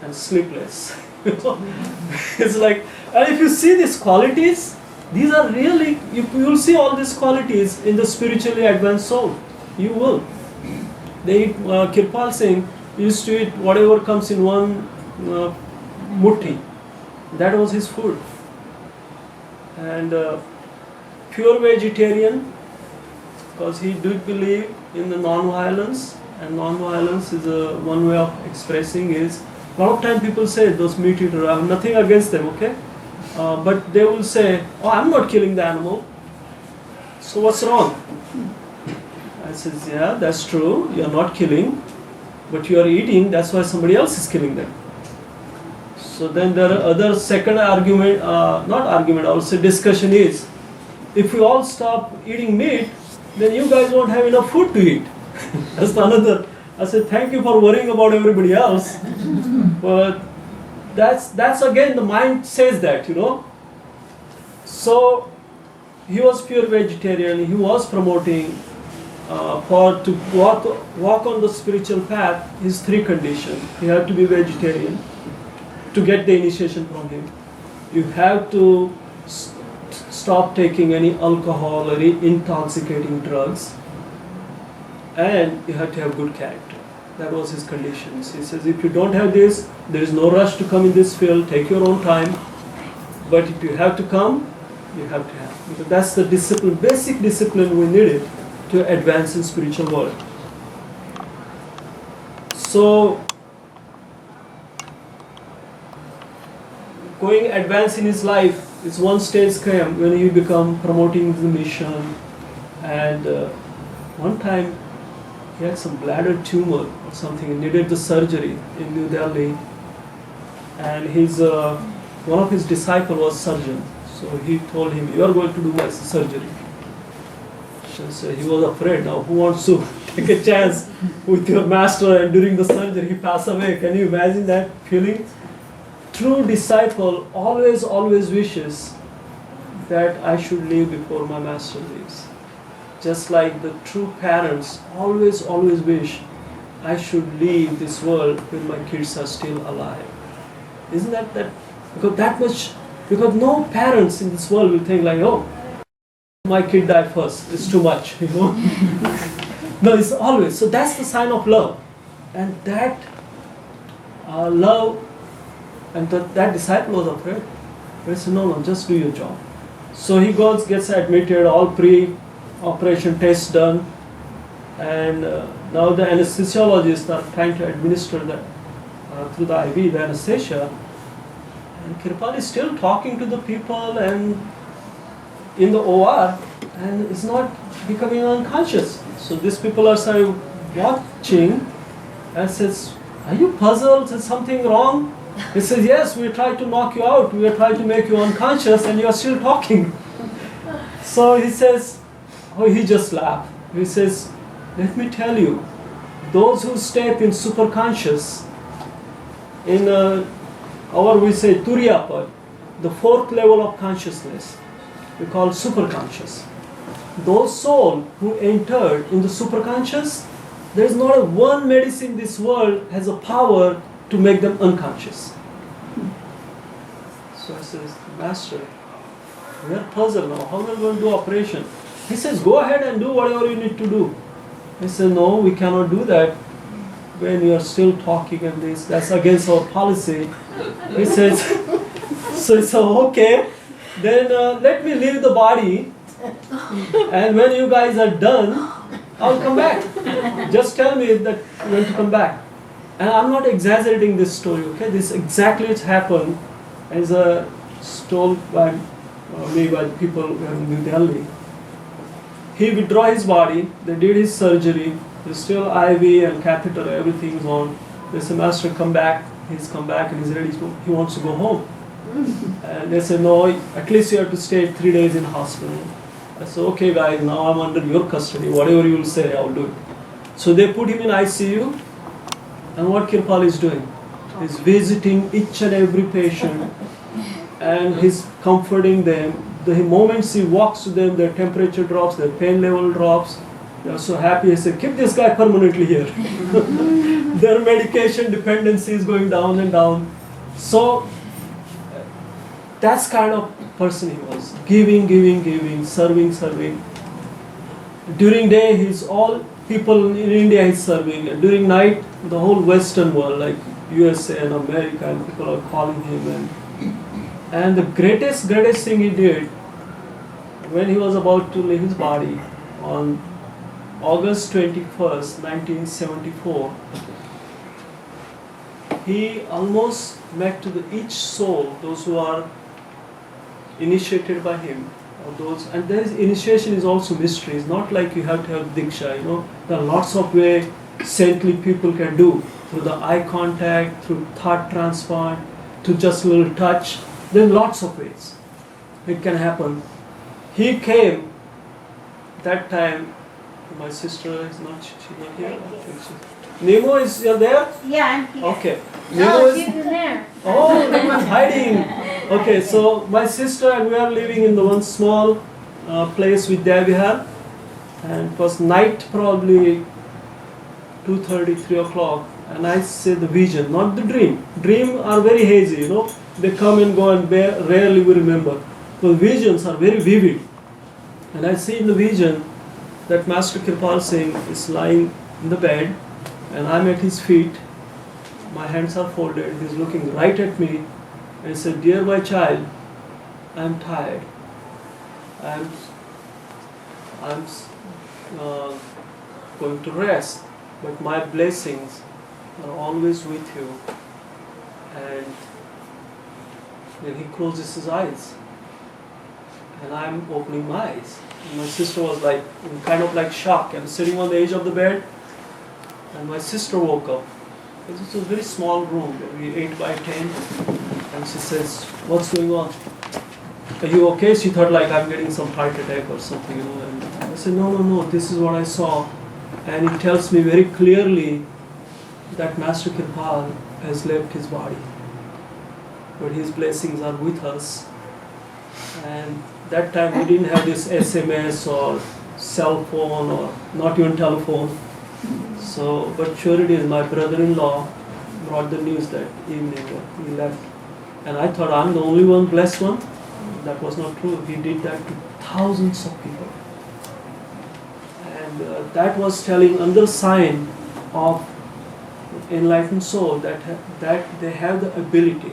[SPEAKER 5] and sleep less. It's like, and if you see these qualities, these are really, you will see all these qualities in the spiritually advanced soul. You will. They eat, Kirpal Singh used to eat whatever comes in one muthi. That was his food. And pure vegetarian, because he did believe in the non-violence, and non-violence is one way of expressing is, a lot of time people say those meat eaters, I have nothing against them, okay? But they will say, oh, I'm not killing the animal, so what's wrong? I says, yeah, that's true, you're not killing, but you are eating, that's why somebody else is killing them. So then there are other second argument, not argument, I would say discussion is, if we all stop eating meat, then you guys won't have enough food to eat. That's another. I said, thank you for worrying about everybody else. But that's again, the mind says that, you know. So he was pure vegetarian, he was promoting to walk on the spiritual path, his 3 conditions. He had to be vegetarian to get the initiation from him. You have to stop taking any alcohol or any intoxicating drugs, and you have to have good character. That was his conditions. He says, if you don't have this, there is no rush to come in this field, take your own time, but if you have to come, you have to have. Because that's the discipline, basic discipline we needed to advance in spiritual world. So, going advance in his life is one stage came when he become promoting the mission, and one time he had some bladder tumor or something and needed the surgery in New Delhi, and his one of his disciples was surgeon, so he told him, you are going to do my surgery. So he was afraid. Now who wants to take a chance with your master and during the surgery he passed away? Can you imagine that feeling? true disciple always wishes that I should leave before my master leaves. Just like the true parents always wish I should leave this world when my kids are still alive. Isn't that because no parents in this world will think like, oh, my kid died first, it's too much, you know. No, it's always. So that's the sign of love. And that love, and that disciple was afraid. He said, no, just do your job. So he goes, gets admitted, all pre-operation tests done, and now the anesthesiologists are trying to administer that through the IV, the anesthesia. And Kirpal is still talking to the people and in the OR, and is not becoming unconscious. So these people are watching and says, are you puzzled? Is something wrong? He says, yes, we tried to knock you out. We are trying to make you unconscious and you are still talking. So he says, he just laughed. He says, let me tell you, those who step in superconscious, in we say Turiya, the fourth level of consciousness, we call superconscious. Those souls who entered in the superconscious, there is not one medicine in this world has a power to make them unconscious. So I says, Master, we are puzzled now. How are we going to do operation? He says, go ahead and do whatever you need to do. I said, no, we cannot do that when you are still talking and this. That's against our policy. He says, so it's okay. Then let me leave the body. And when you guys are done, I'll come back. Just tell me that you're going to come back. And I'm not exaggerating this story, okay? This exactly it's happened as told by me by the people in New Delhi. He withdrew his body, they did his surgery, there's still IV and catheter, everything is on. They said, Master, come back. He's come back and he's ready, he wants to go home. And they said, no, at least you have to stay 3 days in hospital. I said, okay guys, now I'm under your custody. Whatever you will say, I'll do it. So they put him in ICU. And what Kirpal is doing? He's visiting each and every patient. And he's comforting them. The moments he walks to them, their temperature drops, their pain level drops. They are so happy. He said, keep this guy permanently here. Their medication dependency is going down and down. So that's kind of person he was. Giving, serving. During day, he's all people in India he's serving. And during night, the whole Western world, like USA and America, and people are calling him. And the greatest thing he did, when he was about to leave his body, on August 21st, 1974, he almost met to each soul, those who are initiated by him, or those, and there is initiation is also mystery. It's not like you have to have diksha, you know. There are lots of ways saintly people can do, through the eye contact, through thought transport, to just a little touch. There are lots of ways it can happen. He came that time. My sister is not, she's not here. Nemo is there?
[SPEAKER 1] Yeah, I'm here.
[SPEAKER 5] Okay.
[SPEAKER 1] No, she's in there.
[SPEAKER 5] Oh, Nemo's hiding. Okay, so my sister and we are living in the one small place with Devihar, and it was night, probably 2:30, 3 o'clock, and I say the vision, not the dream. Dream are very hazy, you know. They come and go and rarely we remember. So visions are very vivid. And I see in the vision that Master Kirpal Singh is lying in the bed and I'm at his feet. My hands are folded. He's looking right at me and he said, dear my child, I'm tired. I'm going to rest, but my blessings are always with you. And then he closes his eyes. And I'm opening my eyes. And my sister was like, kind of like shocked. I'm sitting on the edge of the bed. And my sister woke up. It was a very small room, maybe 8 by 10. And she says, what's going on? Are you okay? She thought like I'm getting some heart attack or something, you know. And I said, no, this is what I saw. And it tells me very clearly that Master Kirpal has left his body. but His blessings are with us. And that time we didn't have this SMS or cell phone or not even telephone. So, but sure it is, my brother-in-law brought the news that evening he left. And I thought I'm the only one blessed one. That was not true. He did that to thousands of people. And that was telling another sign of enlightened soul that they have the ability.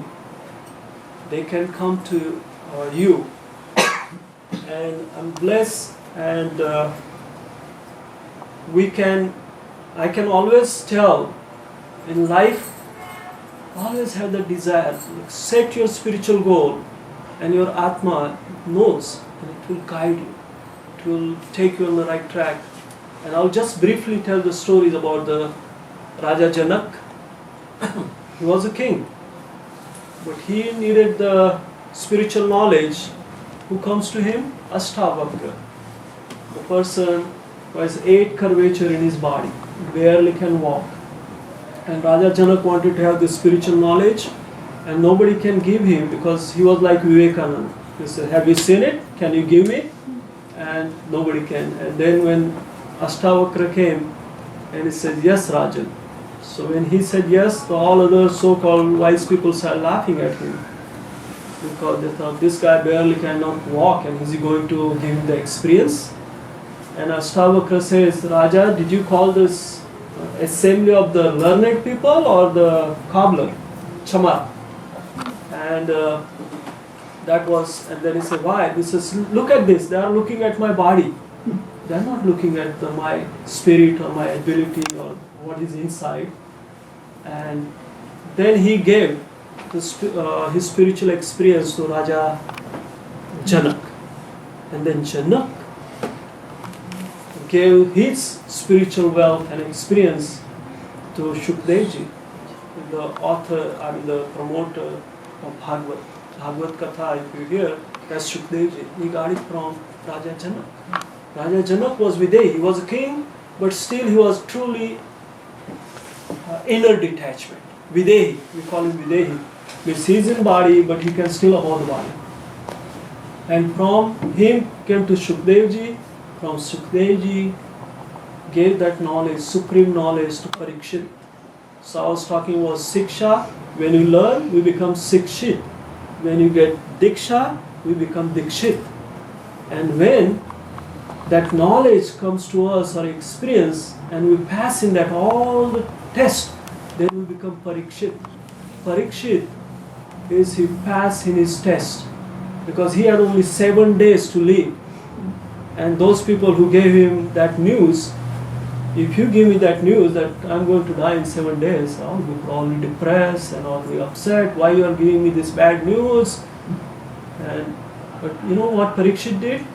[SPEAKER 5] They can come to you. And I'm blessed, and I can always tell in life, always have the desire, like set your spiritual goal, and your Atma knows, and it will guide you. It will take you on the right track. And I'll just briefly tell the stories about the Raja Janak. He was a king, but he needed the spiritual knowledge. Who comes to him? Ashtavakra. The person who has 8 curvature in his body, barely can walk. And Raja Janak wanted to have this spiritual knowledge, and nobody can give him because he was like Vivekananda. He said, have you seen it? Can you give me? And nobody can. And then when Ashtavakra came, and he said, yes, Rajan. So when he said yes, all other so-called wise people started laughing at him, because they thought this guy barely cannot walk, and is he going to give him the experience? And Ashtavakra says, Raja, did you call this assembly of the learned people or the cobbler, Chamar? And that was, and then he said, why? He says, look at this, they are looking at my body. They are not looking at my spirit or my ability or what is inside. And then he gave his spiritual experience to Raja Janak. And then Janak gave his spiritual wealth and experience to Shukdevji, the author, the promoter of Bhagavad. Bhagavad Katha, if you hear, that's Shukdevji. He got it from Raja Janak. Raja Janak was Videhi. He was a king, but still he was truly inner detachment. Videhi, we call him Videhi. Means he is in body, but he can still above the body. And from him came to Shukdevji. From Shukdevji gave that knowledge, supreme knowledge to Parikshit. So I was talking was Siksha. When you learn, we become Sikshit. When you get Diksha, we become Dikshit. And when that knowledge comes to us or experience, and we pass in that all the tests, then we become Parikshit. Parikshit is he passed in his test, because he had only 7 days to live. And those people who gave him that news, if you give me that news that I'm going to die in 7 days, I'll be probably depressed and I'll be upset. Why you are giving me this bad news? But you know what Parikshit did?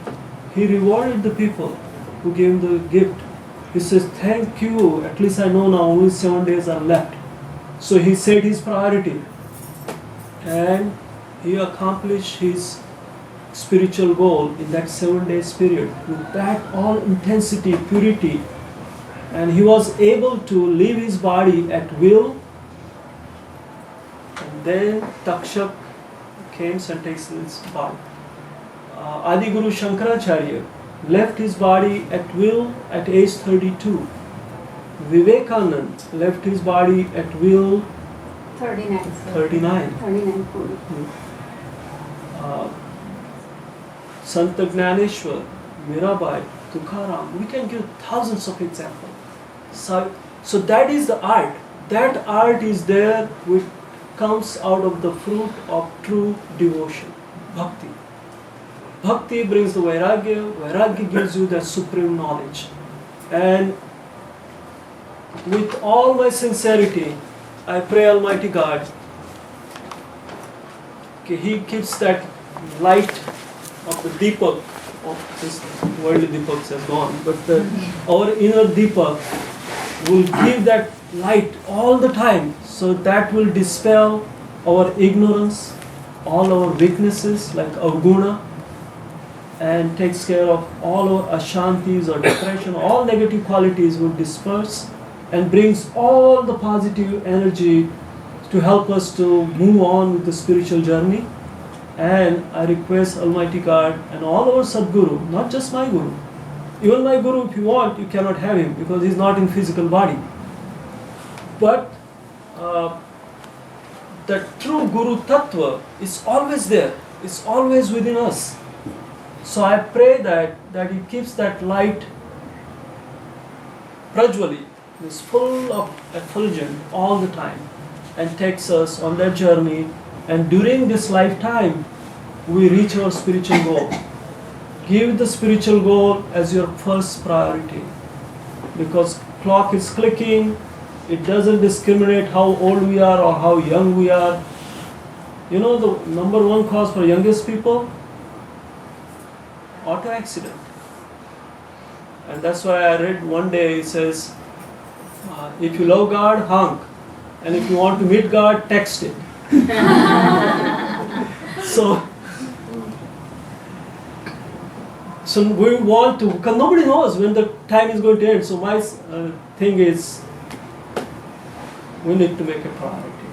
[SPEAKER 5] He rewarded the people who gave him the gift. He says, thank you, at least I know now only 7 days are left. So he set his priority, and he accomplished his spiritual goal in that 7 days period with that all intensity, purity, and he was able to leave his body at will. And then Takshak comes and takes his body. Adi Guru Shankaracharya left his body at will at age 32. Vivekanand left his body at will
[SPEAKER 1] 39.
[SPEAKER 5] 39.
[SPEAKER 1] 39, 40.
[SPEAKER 5] Sant Gnaneshwar, Mirabai, Tukharam, we can give thousands of examples. So that is the art. That art is there which comes out of the fruit of true devotion, bhakti. Bhakti brings the vairagya, vairagya gives you that supreme knowledge. And with all my sincerity, I pray Almighty God, He keeps that light of the Deepak, of this worldly Deepak has gone, but our inner Deepak will give that light all the time, so that will dispel our ignorance, all our weaknesses like avguna, and takes care of all our ashantis or depression, all negative qualities will disperse and brings all the positive energy to help us to move on with the spiritual journey. And I request Almighty God and all our Sadguru, not just my Guru, even my Guru, if you want, you cannot have him because he's not in physical body. But the true Guru Tattva is always there, it's always within us. So I pray that he keeps that light prajwali, is full of effulgence all the time, and takes us on that journey. And during this lifetime, we reach our spiritual goal. Give the spiritual goal as your first priority, because clock is clicking. It doesn't discriminate how old we are or how young we are. You know the number one cause for youngest people? Auto accident. And that's why I read one day, it says, if you love God, honk. And if you want to meet God, text it. So we want to, because nobody knows when the time is going to end. So my thing is, we need to make a priority.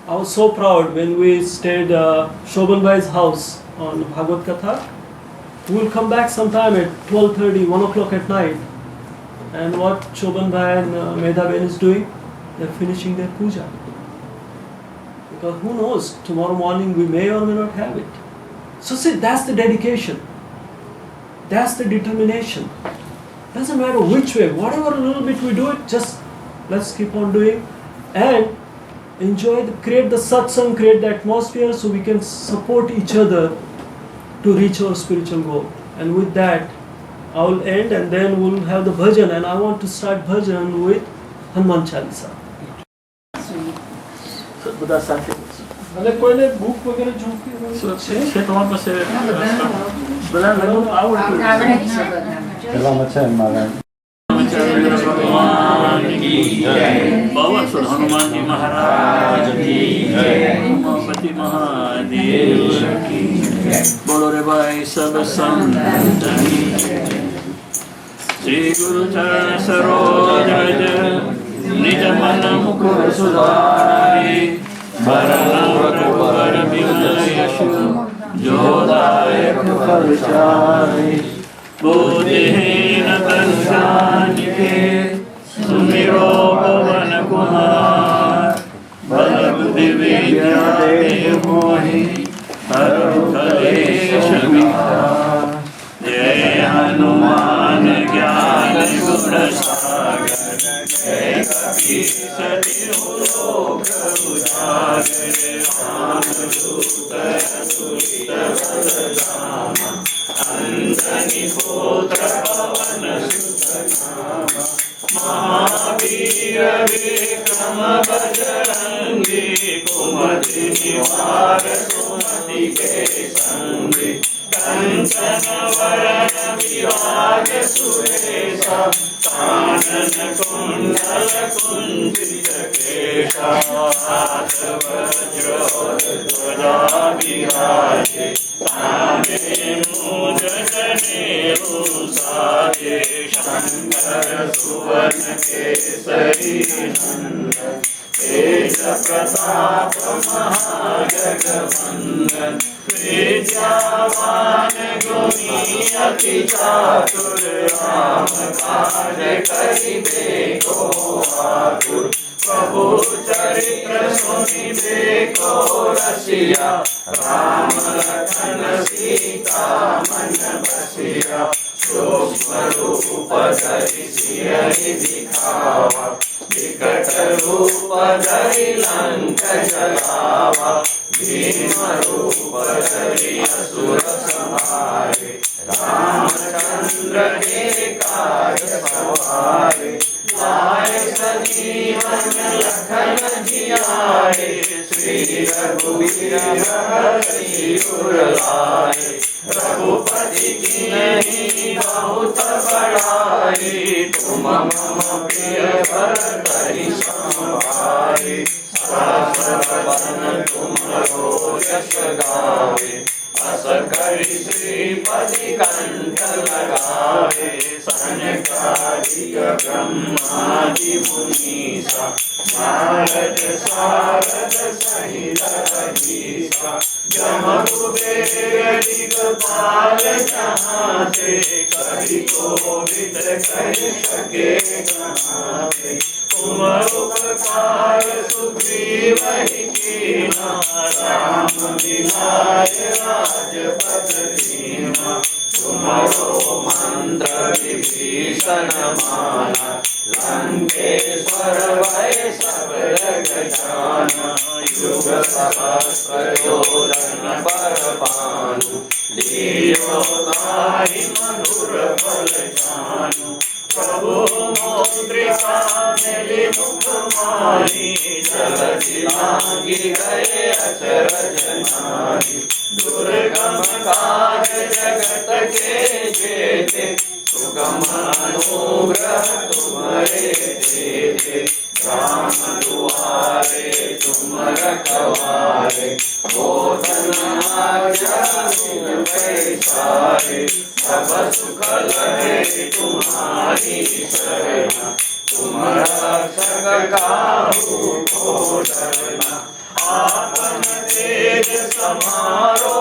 [SPEAKER 5] I was so proud when we stayed Shobhan Bhai's house on Bhagavad Katha. We will come back sometime at 12:30, 1 o'clock at night. And what Shobhan Bhai and Medha Ben is doing, they're finishing their puja. Because who knows, tomorrow morning we may or may not have it. So see, that's the dedication. That's the determination. Doesn't matter which way, whatever little bit we do it, just let's keep on doing. And create the satsang, create the atmosphere so we can support each other to reach our spiritual goal. And with that, I will end and then we'll have the bhajan. And I want to start bhajan with Hanuman Chalisa. બધા સાથે અને કોઈને book વગેરે જોખી છે તમારી પાસે બધા લગભગ આવડતું
[SPEAKER 2] પેલામાં છે મારે
[SPEAKER 6] भगवान की जय, बाबा सुर हनुमान जी महाराज की जय, उमापति महादेव की जय, बोलो रे भाई सब संत की जय। श्री गुरु चरण सरोज रज निज मन मुकुर सुधारि, बरन रघुबर बिमल यशु जो दायक फल चारि। बुद्धिहीन तनु जानिके सुमिरो पवन कुमार, बल बुद्धि विद्या देहु मोहि हरहु कलेश विकार। जय हनुमान ज्ञान गुण सागर, जय कपीस तिहु लोक उजागर। रामदूत अतुलित बल धामा, अंजनी पुत्र पवन सुत नामा। महावीर विक्रम बजरंगी, कुमति निवार सुमति के संगी। कंचन वरण विराज सुरेशा, कानन कुंडल कुंचित केशा। हाथ वज्र और ध्वजा विराजे, काने मूंज जनेऊ साजे। शंकर सुवन केसरी नंदन, तेज प्रताप महाजगवंदन। विद्यावान गुणी अति चातुर, राम काज करिबे को आतुर। प्रभु चरित्र सुनिबे को रसिया, राम लखन सीता मन बसिया। सूक्ष्म रूप धरि सियहि दिखावा, विकट रूप धरि लंक जलावा। भीम रूप धरि असुर संहारे, रामचंद्र के काज सवारे। लाए सजीवन लखन जियाए, श्री रघुवीर हरि उर लाए। रघुपति कीन्ही बहुत बड़ाई, तुम मम प्रिय भरतहि संभाए। सहस बदन तुमरो यश गावे, वास करि श्रीपति कंठ लगावे सनकादिक ब्रह्मादि मुनीसा नारद सारद सहित अहिसा जम कुबेर दिगपाल जहाँ से कवि कोविद कर सके कहाँ से तुम उपकार सुग्रीव ही कीना राम मिलाय राजपद दीना तुम्हारो मंत्र विभीषण माना लंकेश्वर भय सब जग जाना युग सहस्र योजन पर भानु लीलो ताहि मधुर फल जानु प्रभु मुद्रिका मेलि मुख माहि जलधि लांघि गए अचरज नाहि दुर्गम काज जगत के जेते सुगम अनुग्रह तुम्हारे तेते राम दुआरे तुम रखवारे बोधन आज्ञा बिन पैसारे सब सुख लहे तुम्हारी शरणा तुम रक्षक काहू को डरना आपन तेज समारो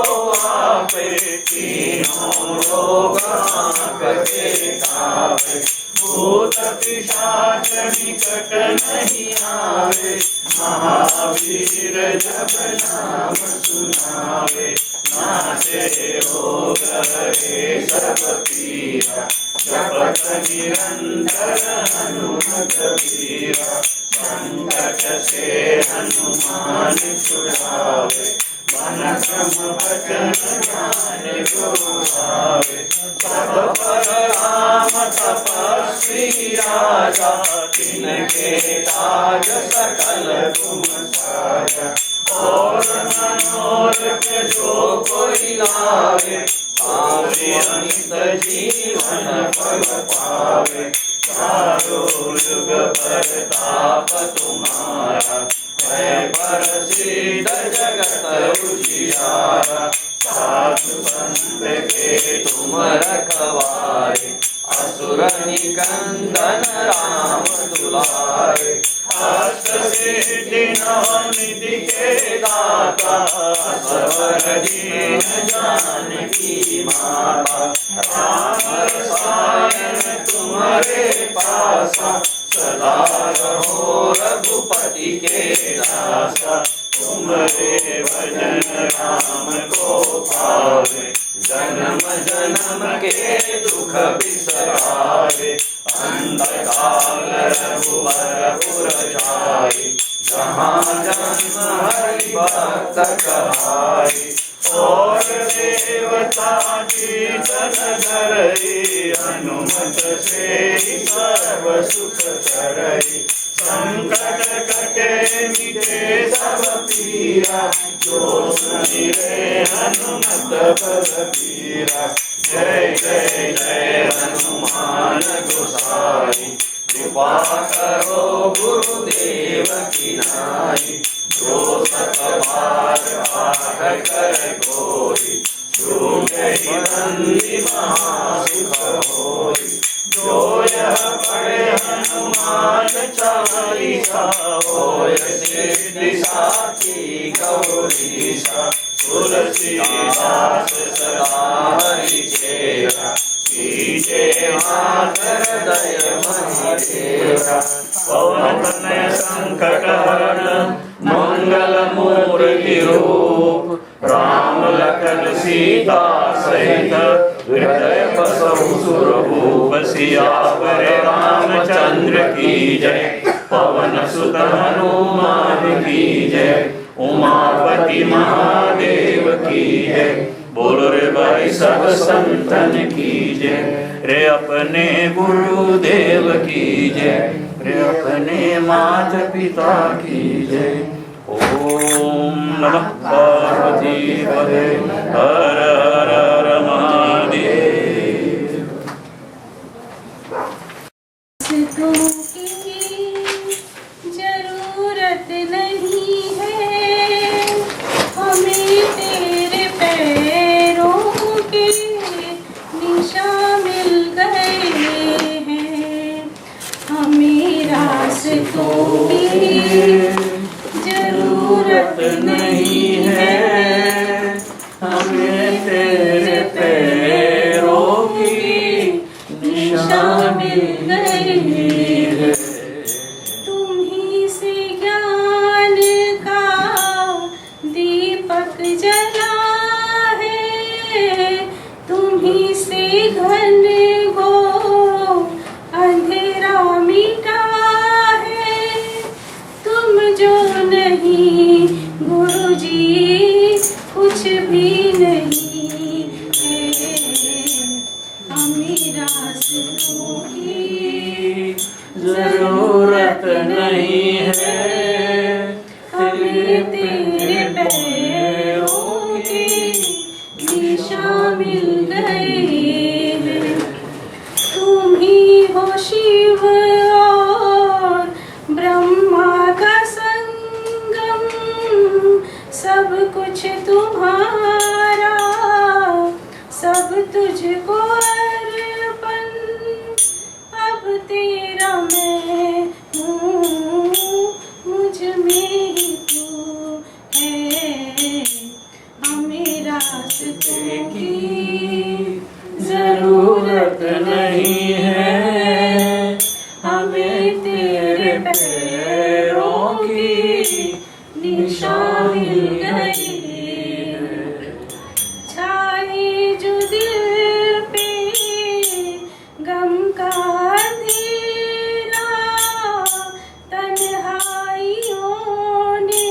[SPEAKER 6] आपे तीनों लोग आंकते कावे भूत पिशाच निकट नहीं आवे महावीर जब नाम सुनावे नासे रोग हरे सब पीरा जपत निरंतर हनुमत वीरा संकट से हनुमान छुड़ावे मन क्रम वचन ज्ञान गुरुआवे सब पर राम तपस्वी राजा तिनके काज सकल तुम साजा और मनोरथ जो कोई लावे पावे अमित जीवन फल पावे चारों युग परताप तुम्हारा है प्रसिद्ध जगत उजियारा साधु संत के तुम रखवारे असुर निकंदन राम दुलारे अष्ट सिद्धि नव निधि के दाता असवर दीन जानकी माता राम रसायन तुम्हारे पासा सदा रहो रघुपति के दासा तुम्हारे भजन राम को पावे जन्म जन्म के दुख बिसरावे अंधकाल रघुवर पुर जाए जहाँ जन्म हरि भक्त कहाए और देवता कीर्तन धरई हनुमत से सर्व सुख करई संकट कटे मिटे सब पीरा जो सुनिरे हनुमत बलबीरा जय जय जय हनुमान गोसाई कृपा करो गुरुदेव की नाई जो सत बार पाठ कर कोई सुने बंदी महासुख होई जो यह पढ़े हनुमान चालीसा होय सिद्धि साखी गौरीसा तुलसीदास सदा हरि चेरा कीजे मात हृदय महि डेरा पवन तनय संकट हरण मंगल मूर्ति रूप राम लखन सीता सहित हृदय बसहु सुरभूप सियावर रामचंद्र की जय पवन सुत हनुमान की जय उमापति महादेव की जय बोलो रे भाई सब संतन की जय रे अपने गुरुदेव की जय रे अपने माता पिता की जय ओम नमः पार्वती पते हर हर हर महादेव।
[SPEAKER 7] जरूरत नहीं है हमें तेरे पैर दीपक जला है, तुम्ही से घन वो अंधेरा मिटा है। तुम जो नहीं गुरुजी कुछ भी नहीं है। हमें रास्तों की
[SPEAKER 6] जरूरत नहीं है,
[SPEAKER 7] हमें तेरे पैरों की दिशा मिल गई है। तुम ही हो शिव और ब्रह्मा का संगम, सब कुछ तुम्हारा, सब तुझको अर्पण। अब तेरा मैं हूँ, मुझ में ही तू है। हमें रास्तों की
[SPEAKER 6] जरूरत नहीं है, हमें तेरे पैरों की दिशा मिल गई है।
[SPEAKER 7] छाए जो दिल पे गम का अंधेरा, तन्हाइयों ने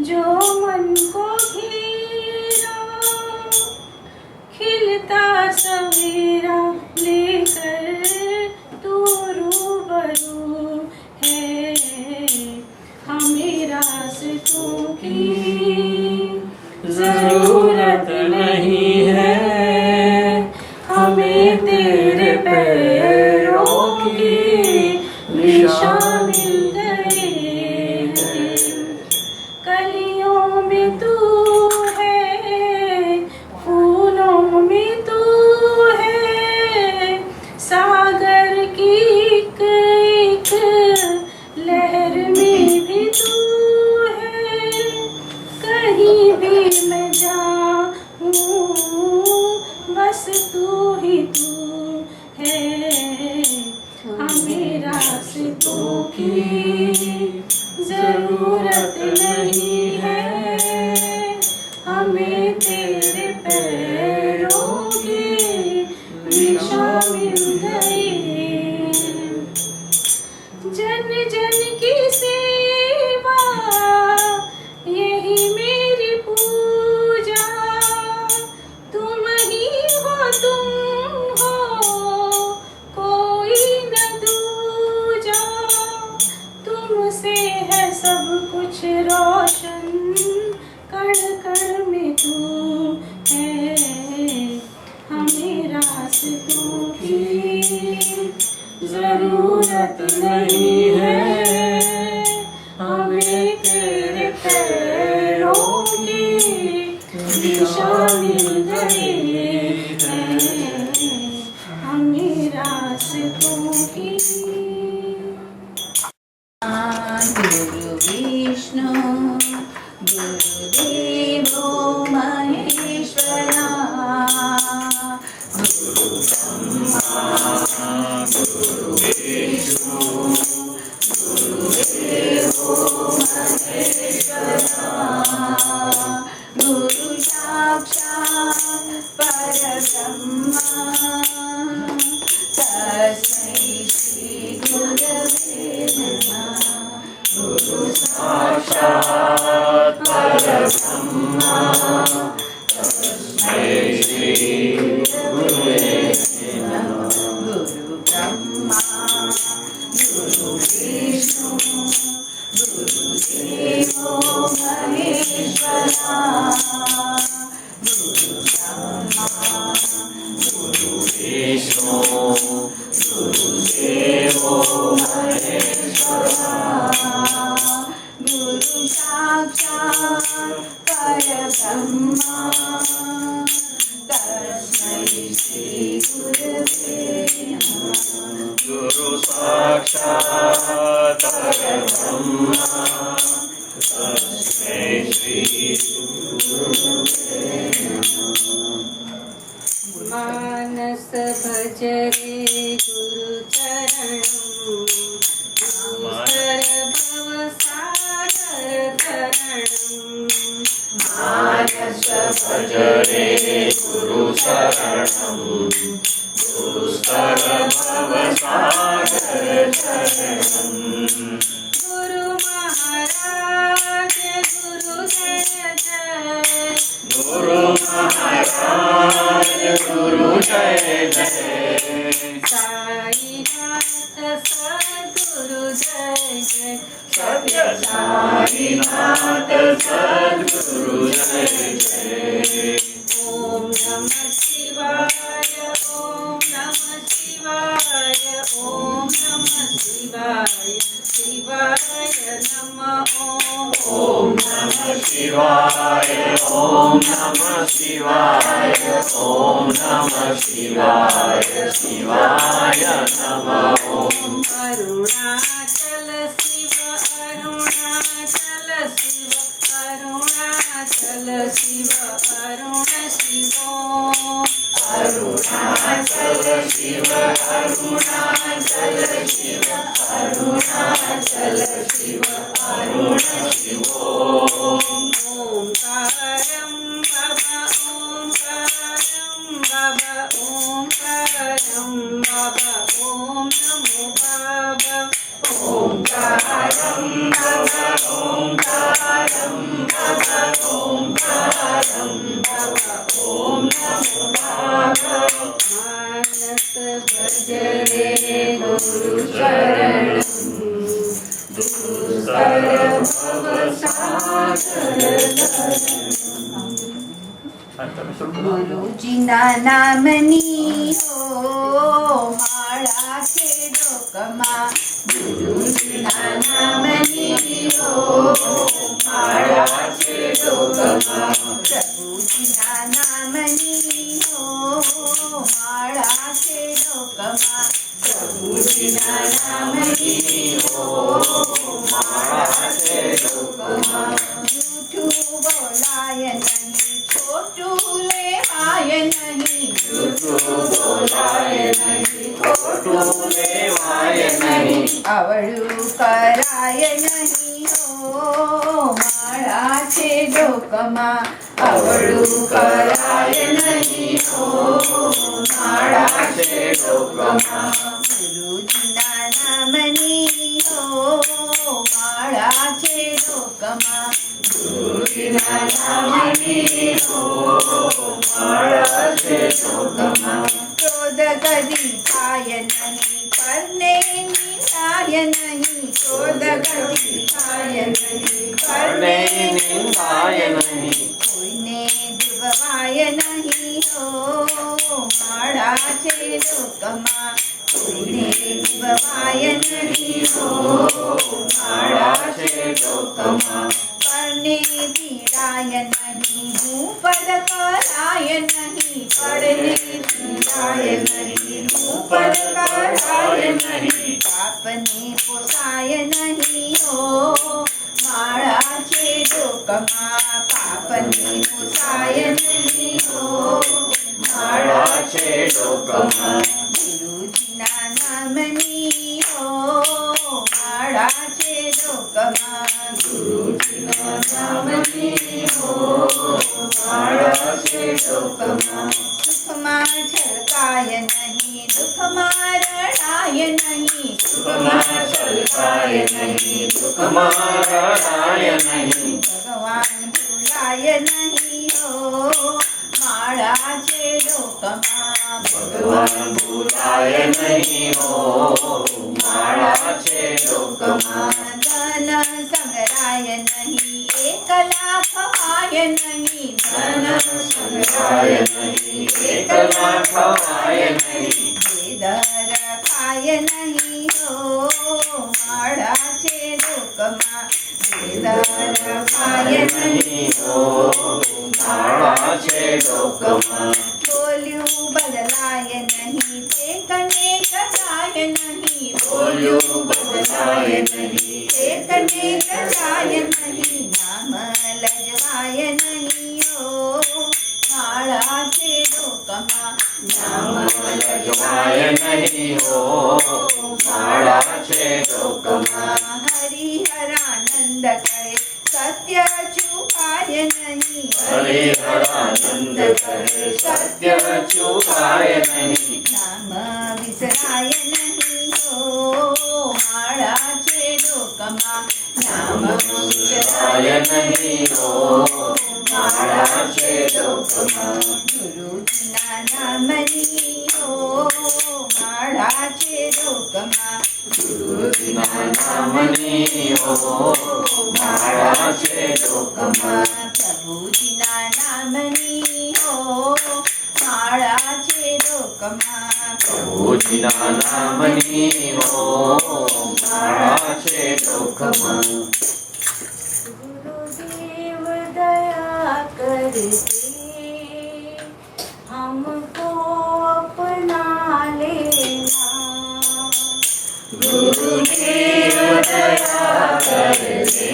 [SPEAKER 7] जो मन को घेरा, खिलता सवेरा लेकर तू रूबरू है। हमें रास्तों की
[SPEAKER 6] जरूरत नहीं है, हमें तेरे पैरों की दिशा मिल गई है।
[SPEAKER 7] कलियों में तू है, फूलों में तू है, सागर की एक एक लहर में भी तू है। कहीं भी मैं जाऊं बस तू ही तू है। हमें रास्तों की जरूरत नहीं है, हमें तेरे पैरों की दिशा मिल गई। जन जन की सेवा यही मेरी पूजा, तुम ही हो, तुम हो, कोई न दूजा। तुमसे है सब कुछ रोशन, कण कण में तू है। हमें रास्तों की
[SPEAKER 6] जरूरत नहीं है, हमें तेरे पैरों की दिशा मिल गई है।
[SPEAKER 7] हमें रास्तों की।
[SPEAKER 8] गुरु विष्णु गुरुदेवो महेश्वरा, गुरु ब्रह्मा गुरु विष्णु गुरुदेवो महेश्वरा, गुरु साक्षात् परब्रह्मा, तस्मै श्री गुरवे नमः। गुरु
[SPEAKER 6] साक्षात् परब्रह्मा, तस्मै श्री गुरुवे नमः।
[SPEAKER 8] गुरु ब्रह्मा गुरु विष्णु गुरुदेवो महेश्वरा, गुरु ब्रह्मा गुरु
[SPEAKER 6] विष्णु गुरुदेवो महेश्वरा,
[SPEAKER 8] गुरु साक्षात् परब्रह्मा, तस्मै श्री गुरवे नमः।
[SPEAKER 6] गुरु साक्षात् परब्रह्मा, तस्मै श्री गुरुवे नमः।
[SPEAKER 7] मानस भज रे गुरु चरणं, दुस्तर भव सागर तरणं।
[SPEAKER 6] भज रे गुरु शरणं दुस्तर भव सागर शरणं
[SPEAKER 7] गुरु महाराज गुरु जय जय
[SPEAKER 6] गुरु महाराज गुरु जय जय
[SPEAKER 7] साईनाथ सद्गुरु जय जय
[SPEAKER 6] सत्य साईनाथ सद्गुरु जय जय
[SPEAKER 7] ओम नमः शिवाय ओम नमः शिवाय ओम नमः शिवाय शिवाय नमः
[SPEAKER 6] ओम नमः शिवाय ओम नमः शिवाय ओम नमः शिवाय शिवाय नमः ओम
[SPEAKER 7] अरुणाचल शिव अरुणाचल शिव अरुणाचल शिव अरुण शिव
[SPEAKER 6] अरुणाचल शिव अरुणाचल शिव अरुणाचल शिव अरुण शिव
[SPEAKER 7] ओंकारं भव ओंकारं भव ओंकारं भव ओम नमो बाबा
[SPEAKER 6] ओंकारं भव ओंकारं भव ओंकारं भव ओम नमो बाबा
[SPEAKER 7] मानस भज रे गुरु शरणं
[SPEAKER 6] दुस्तर भव सागर
[SPEAKER 8] ગુરુજીના નામની હો માળા છે ડોકમાં ગુરુજીના નામની હો માળા છે ડોકમાં પ્રભુજીના નામની હો માળા છે ડોકમાં પ્રભુજીના નામની હો માળા છે ડોકમાં જૂઠું બોલાય નહીં ખોટું લેવાય નહીં
[SPEAKER 6] જૂઠું બોલાય નહીં ખોટું લેવાય નહીં
[SPEAKER 8] આવડું કરાય નહીં હો માળા છે ડોકમાં આવડું કરાય નહીં હો માળા છે ડોકમાં ગુરુજીના નામની હો માળા છે ડોકમાં
[SPEAKER 6] ગુરુજીના નામની હો માળા છે ડોકમાં
[SPEAKER 8] ક્રોધ કદી થાય નહીં પરને નિંદાય નહીં ક્રોધ કદી થાય નહીં
[SPEAKER 6] પરને નિંદાય નહીં
[SPEAKER 8] કોઈને ડૂબવાય નહીં હો માળા છે ડોકમાં કોઈને ડૂબવાય નહીં હો માળા છે ડોકમાં પરને પીડાય નહીં હું પદ કરાય નહીં પડને પીડાય નહીં હું પદ કરાય નહીં પાપને પોસાય નહીં હો માળા છે ડોકમાં પાપને પોસાય નહીં હો માળા છે ડોકમાં ગુરુજીના નામની હો માળા છે ડોકમાં ગુરુજીના નામની હો માળા છે ડોકમાં સુખમાં છલકાય નહીં દુઃખમાં રડાય નહીં
[SPEAKER 6] સુખમાં છલકાય નહીં દુઃખમાં રડાય નહીં
[SPEAKER 8] ભગવાન ભૂલાય નહીં હો માળા છે ડોકમાં
[SPEAKER 6] ભગવાન ભૂલાય નહીં હો માળા છે ડોકમાં
[SPEAKER 8] ધન સંગ્રાય નહીં એકલા ખવાય નહીં ધન
[SPEAKER 6] સંગ્રાય નહીં એકલા ખવાય નહીં
[SPEAKER 8] બેદર ખાય નહીં હો માળા છે ડોકમાં બેદર ખાય નહીં
[SPEAKER 6] હો માળા છે ડોકમાં
[SPEAKER 8] બોલ્યું બદલાય નહીં તે કને કચાય નહીં
[SPEAKER 6] બોલ્યું બદલાય નહીં
[SPEAKER 8] તે કને કચાય નહીં નામ લજવાય નહીં હો માળા છે ડોકમાં
[SPEAKER 6] નામ લજવાય નહીં હો માળા છે ડોકમાં
[SPEAKER 8] હરિહરાનંદ કહે સત્ય છુપાય નહીં
[SPEAKER 6] હરિહરાનંદ शब्द कर सत्य चुकाय नहीं
[SPEAKER 8] नाम विसराय नहीं हो माळाचे डोकमा
[SPEAKER 6] नाम विसराय नहीं हो माळाचे डोकमा
[SPEAKER 8] गुरुजीना नामनी हो माळाचे डोकमा
[SPEAKER 6] गुरुजीना नामनी हो माळाचे डोकमा
[SPEAKER 8] प्रभुजीना नामनी हो माळाचे डोकमा
[SPEAKER 6] प्रभुजीना नामनी हो माळाचे डोकमा
[SPEAKER 7] गुरुदेव दया करके हमको अपना लेना
[SPEAKER 6] गुरुदेव दया करके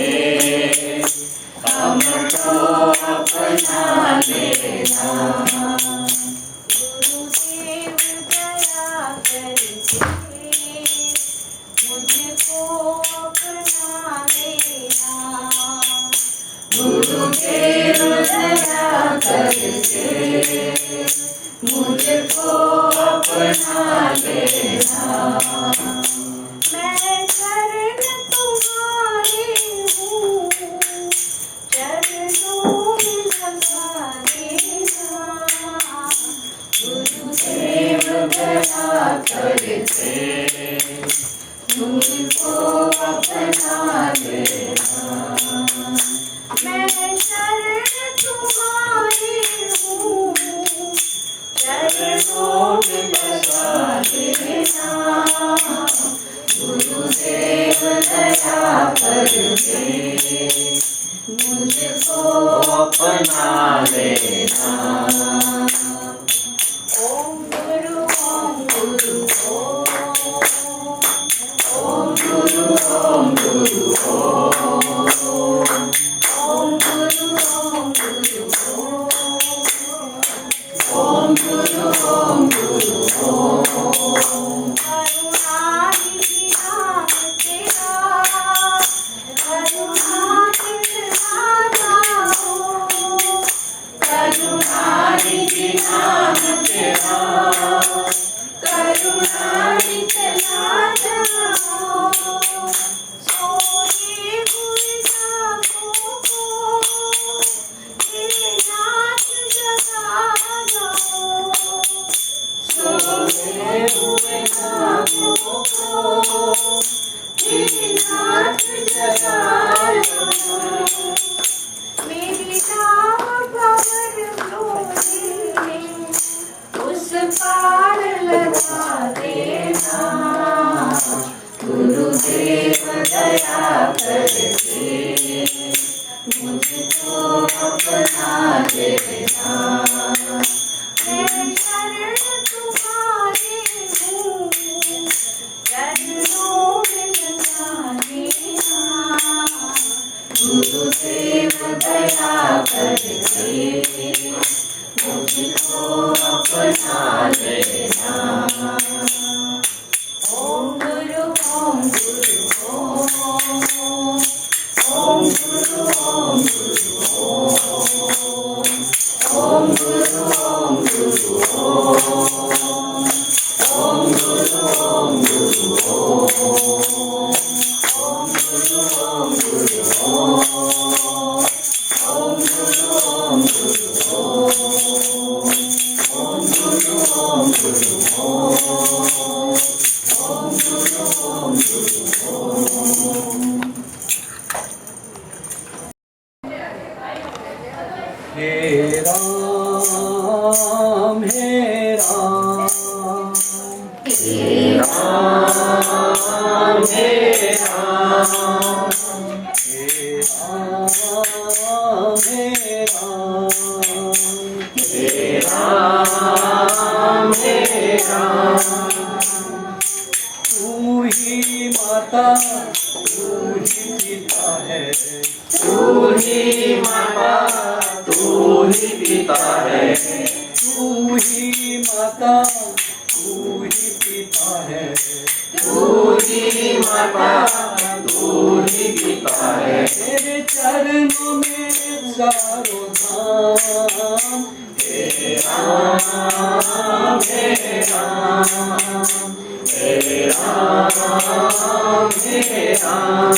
[SPEAKER 6] हमको अपना लेना
[SPEAKER 7] गुरुदेव दया करके मुझको अपना लेना
[SPEAKER 6] गुरुदेव दया करके मुझको अपना लेना
[SPEAKER 7] मैं शरण तुम्हारी हूँ चरणों में लगा देना
[SPEAKER 6] गुरुदेव दया करके मुझको अपना लेना
[SPEAKER 7] मैं शरण तुम्हारी हूँ चरणों में लगा देना
[SPEAKER 6] गुरुदेव दया करके मुझको अपना लेना
[SPEAKER 7] ओम गुरु ओम गुरु
[SPEAKER 6] ओम गुरु ओम गुरु
[SPEAKER 7] ओम गुरु ओम गुरु
[SPEAKER 6] ओम गुरु ओम गुरु
[SPEAKER 7] करुणानिधि नाम तेरा करुणानिधि
[SPEAKER 6] करुणानिधि नाम तेरा
[SPEAKER 7] करुणानिधि सोए हुए जागो को हे नाथ जगाओ
[SPEAKER 6] सोए हुए नामों को हे नाथ जगाओ
[SPEAKER 7] मेरी नाव भंवर डोले उस पार लगा देना
[SPEAKER 6] गुरुदेव दया करके मुझको अपना लेना
[SPEAKER 7] मैं शरण तुम्हारी हूँ चरणों में लगा देना
[SPEAKER 6] गुरुदेव दया करके मुझको अपना लेना
[SPEAKER 7] ओम गुरु ओम गुरु ओम गुरु ओम गुरु
[SPEAKER 6] ओम गुरु ओम गुरु ओम गुरु ओम गुरु ओम गुरु ओम गुरु ओम गुरु ओम गुरु ओम गुरु ओम गुरु ओम गुरु ओम गुरु
[SPEAKER 2] हे राम हे राम
[SPEAKER 6] हे राम हे राम
[SPEAKER 2] हे राम हे राम
[SPEAKER 6] हे राम हे राम
[SPEAKER 2] तू ही माता तू ही पिता है
[SPEAKER 6] तू ही माता तू ही पिता है
[SPEAKER 2] तू ही माता तू ही पिता है
[SPEAKER 6] तू ही माता तू ही पिता है।
[SPEAKER 2] तेरे चरणों में चारों धाम। हे राम हे राम हे राम हे राम हे राम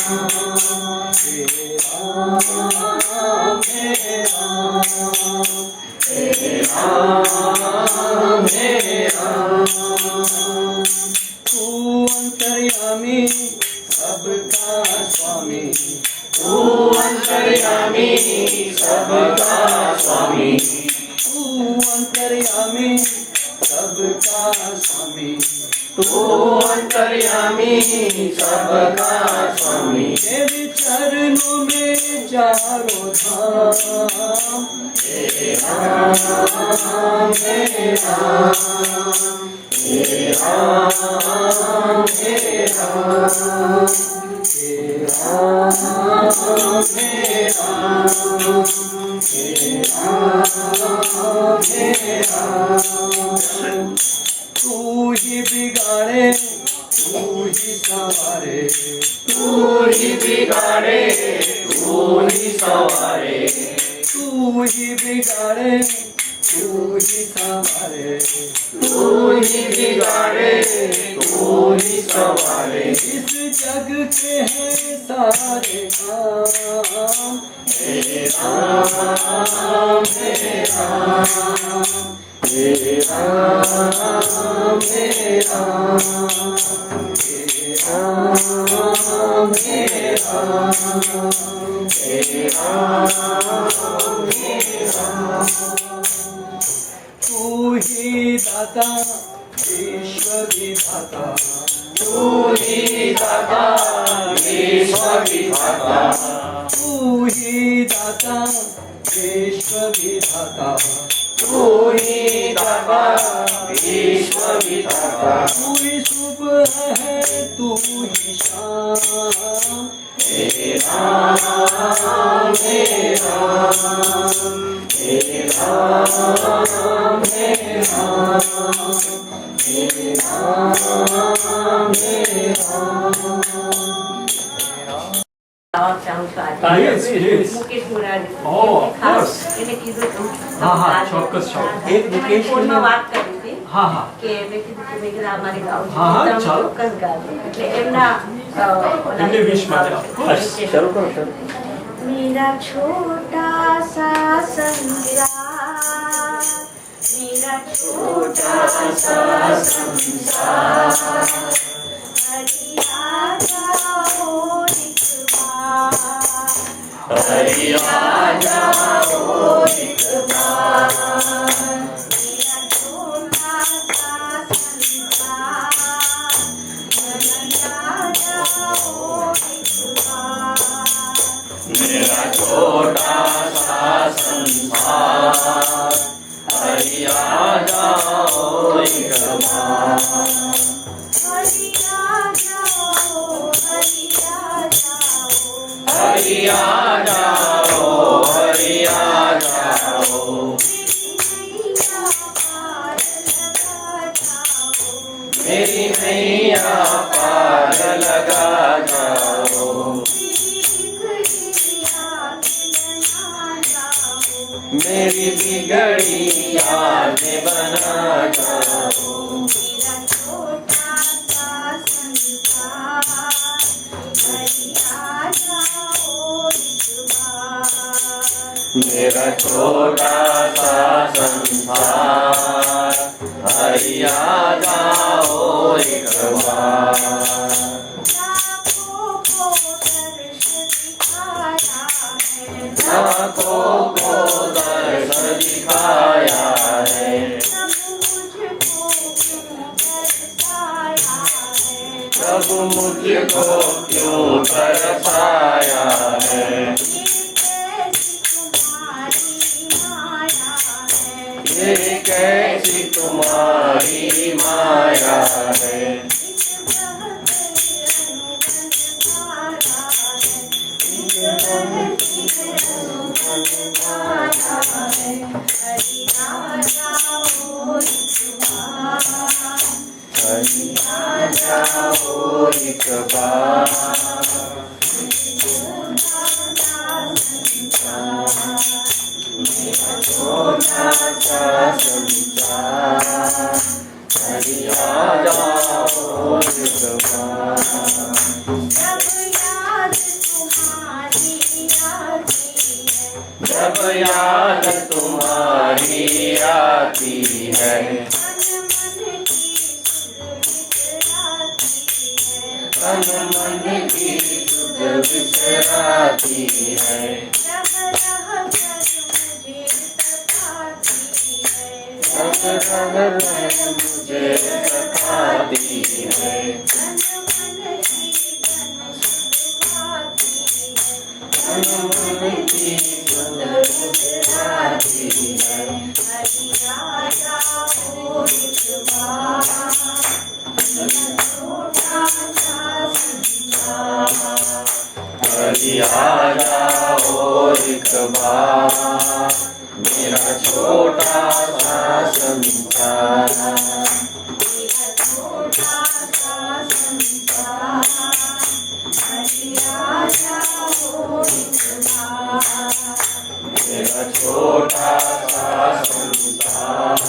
[SPEAKER 2] हे राम हे राम हे राम। तू अंतर्यामी सबका स्वामी।
[SPEAKER 6] तू अंतर्यामी सबका स्वामी।
[SPEAKER 2] तू अंतर्यामी सबका स्वामी।
[SPEAKER 6] तू अंतर्यामी सबका स्वामी।
[SPEAKER 2] तेरे चरणों में चारों धाम।
[SPEAKER 6] हे राम हे राम हे राम हे राम
[SPEAKER 2] हे राम हे राम हे राम हे राम। तू ही बिगाड़े तू ही संवारे।
[SPEAKER 6] तू ही बिगाड़े तू ही संवारे।
[SPEAKER 2] तू ही बिगाड़े तू ही संवारे।
[SPEAKER 6] तू ही बिगाड़े तू ही संवारे।
[SPEAKER 2] इस जग के हैं सारे काम।
[SPEAKER 6] हे राम हे राम हे राम हे राम हे राम हे राम हे राम हे राम।
[SPEAKER 2] तू ही दाता विश्व विधाता।
[SPEAKER 6] तू ही दाता विश्व विधाता।
[SPEAKER 2] तू ही दाता विश्व विधाता।
[SPEAKER 6] तू ही दाता विश्व विधाता।
[SPEAKER 2] तू ही सुबह है तू ही शाम।
[SPEAKER 6] हे राम हे राम हे राम हे राम हे राम हे Ram.
[SPEAKER 2] Yes, yes.
[SPEAKER 9] Mukesh Murari.
[SPEAKER 2] Oh, of course.
[SPEAKER 9] એને કીધું તું.
[SPEAKER 2] હા, હા, ચોક્કસ, ચોક્કસ. એક મુકેશ
[SPEAKER 9] ફોનમાં વાત કરી હતી
[SPEAKER 2] હા હા
[SPEAKER 9] કે મેં કીધું કે મેં કીધું આ મારી ગાઉં છે.
[SPEAKER 2] હા, હા,
[SPEAKER 9] તમે
[SPEAKER 2] ચાલો.
[SPEAKER 9] ચોક્કસ ગાજો. એટલે એમના
[SPEAKER 2] એમને wish માટે. Yes.
[SPEAKER 5] શરૂ કરો શરૂ.
[SPEAKER 7] मेरा छोटा सा संसार, मेरा छोटा सा संसार, हरि आ जाओ एक बार,
[SPEAKER 6] हरि आ जाओ एक बार।
[SPEAKER 7] मेरा छोटा सा संसार, हरि आ जाओ एक बार,
[SPEAKER 6] मेरा छोटा सा संसार हरि आ जाओ एक बार।
[SPEAKER 7] हरि आ जाओ, हरि आ जाओ,
[SPEAKER 6] हरि आ जाओ हरि आ जाओ।
[SPEAKER 7] मेरी नैया पार लगा जाओ,
[SPEAKER 6] मेरी बिगड़ी याद बना जाओ।
[SPEAKER 7] मेरा छोटा सा संसार, हरि आ जाओ एक बार,
[SPEAKER 6] मेरा छोटा सा संसार हरि आ जाओ एक बार।
[SPEAKER 7] लाखों को दर्श दिखाया है,
[SPEAKER 6] लाखों को दर्श दिखाया है,
[SPEAKER 7] सब मुझको क्यों तरसाया है,
[SPEAKER 6] सब मुझको क्यों तरसाया है।
[SPEAKER 7] ये कैसी तुम्हारी माया है,
[SPEAKER 6] ये कैसी तुम्हारी माया है।
[SPEAKER 7] हरि आ जाओ एक बार, कहीं आ जाओ एक बार। मेरा छोटा सा संसार, कहीं आ जाओ एक बार। जब याद तुम्हारी आती है, तन मन की सुध बिसराती है। जब रह रह मुझे सताती है, तन मन की सुध बिसराती है।
[SPEAKER 8] आ जाओ एक बार, छोटा सा संसार।
[SPEAKER 7] कहीं आ जाओ एक बार, मेरा छोटा सा संसार।
[SPEAKER 8] छोटा सा संसार, आ जाओ एक बार।
[SPEAKER 7] मेरा छोटा सा संसार,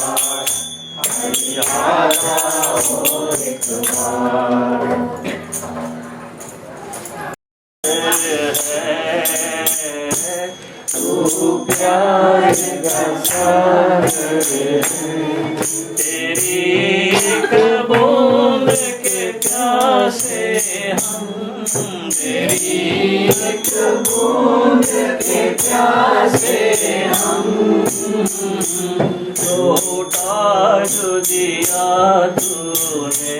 [SPEAKER 7] कहीं आ जाओ एक बार। तू प्यार का सागर है, तेरी एक बूंद के प्यासे हम, तेरी एक बूंद के प्यासे हम। लौटा जो दिया तूने,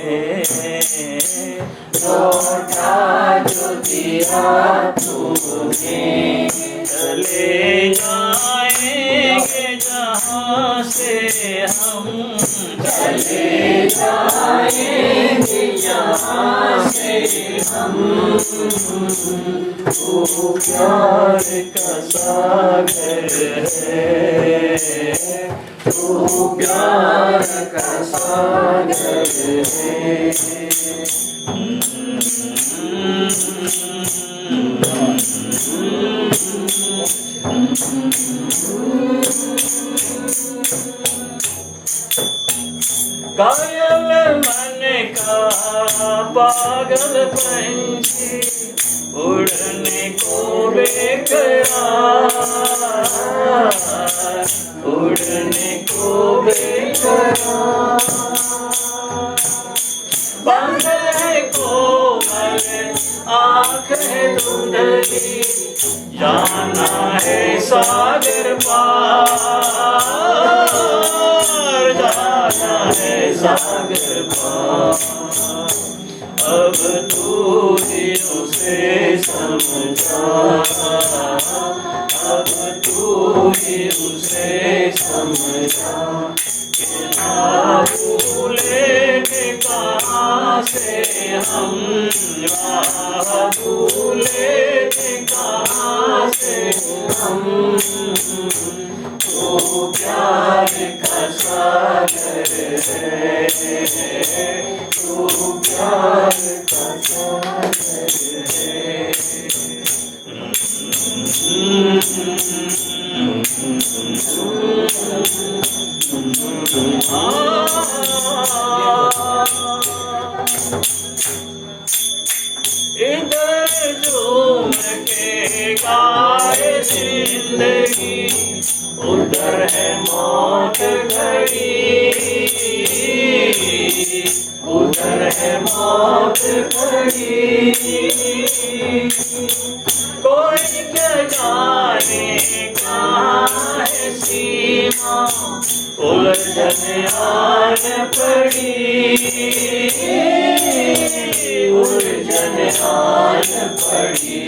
[SPEAKER 7] लौटा जो दिया तूने, चले जाएंगे जहाँ से हम, चले जाएंगे जहाँ से हम। तू प्यार का सागर है, तू प्यार का सागर है। कायल मन का पागल पंछी, उड़ने को बेकरार, उड़ने को बेकरार। बांधे कोमल आँख धुंधली, जाना है सागर पार, जाना है सागर पार। अब तू ही उसे समझा, अब तू ही उसे समझा, कि ना भूले कहाँ से हम, ना भूले कहाँ से हम। तो प्यार का सागर है, तो प्यार का सागर है। इधर झूम के गाए जिंदगी, उधर है मौत घड़ी, उधर है मौत घड़ी। कोई क्या जाने कहाँ है सीमा, उलझन आन पड़ी, उलझन आन पड़ी।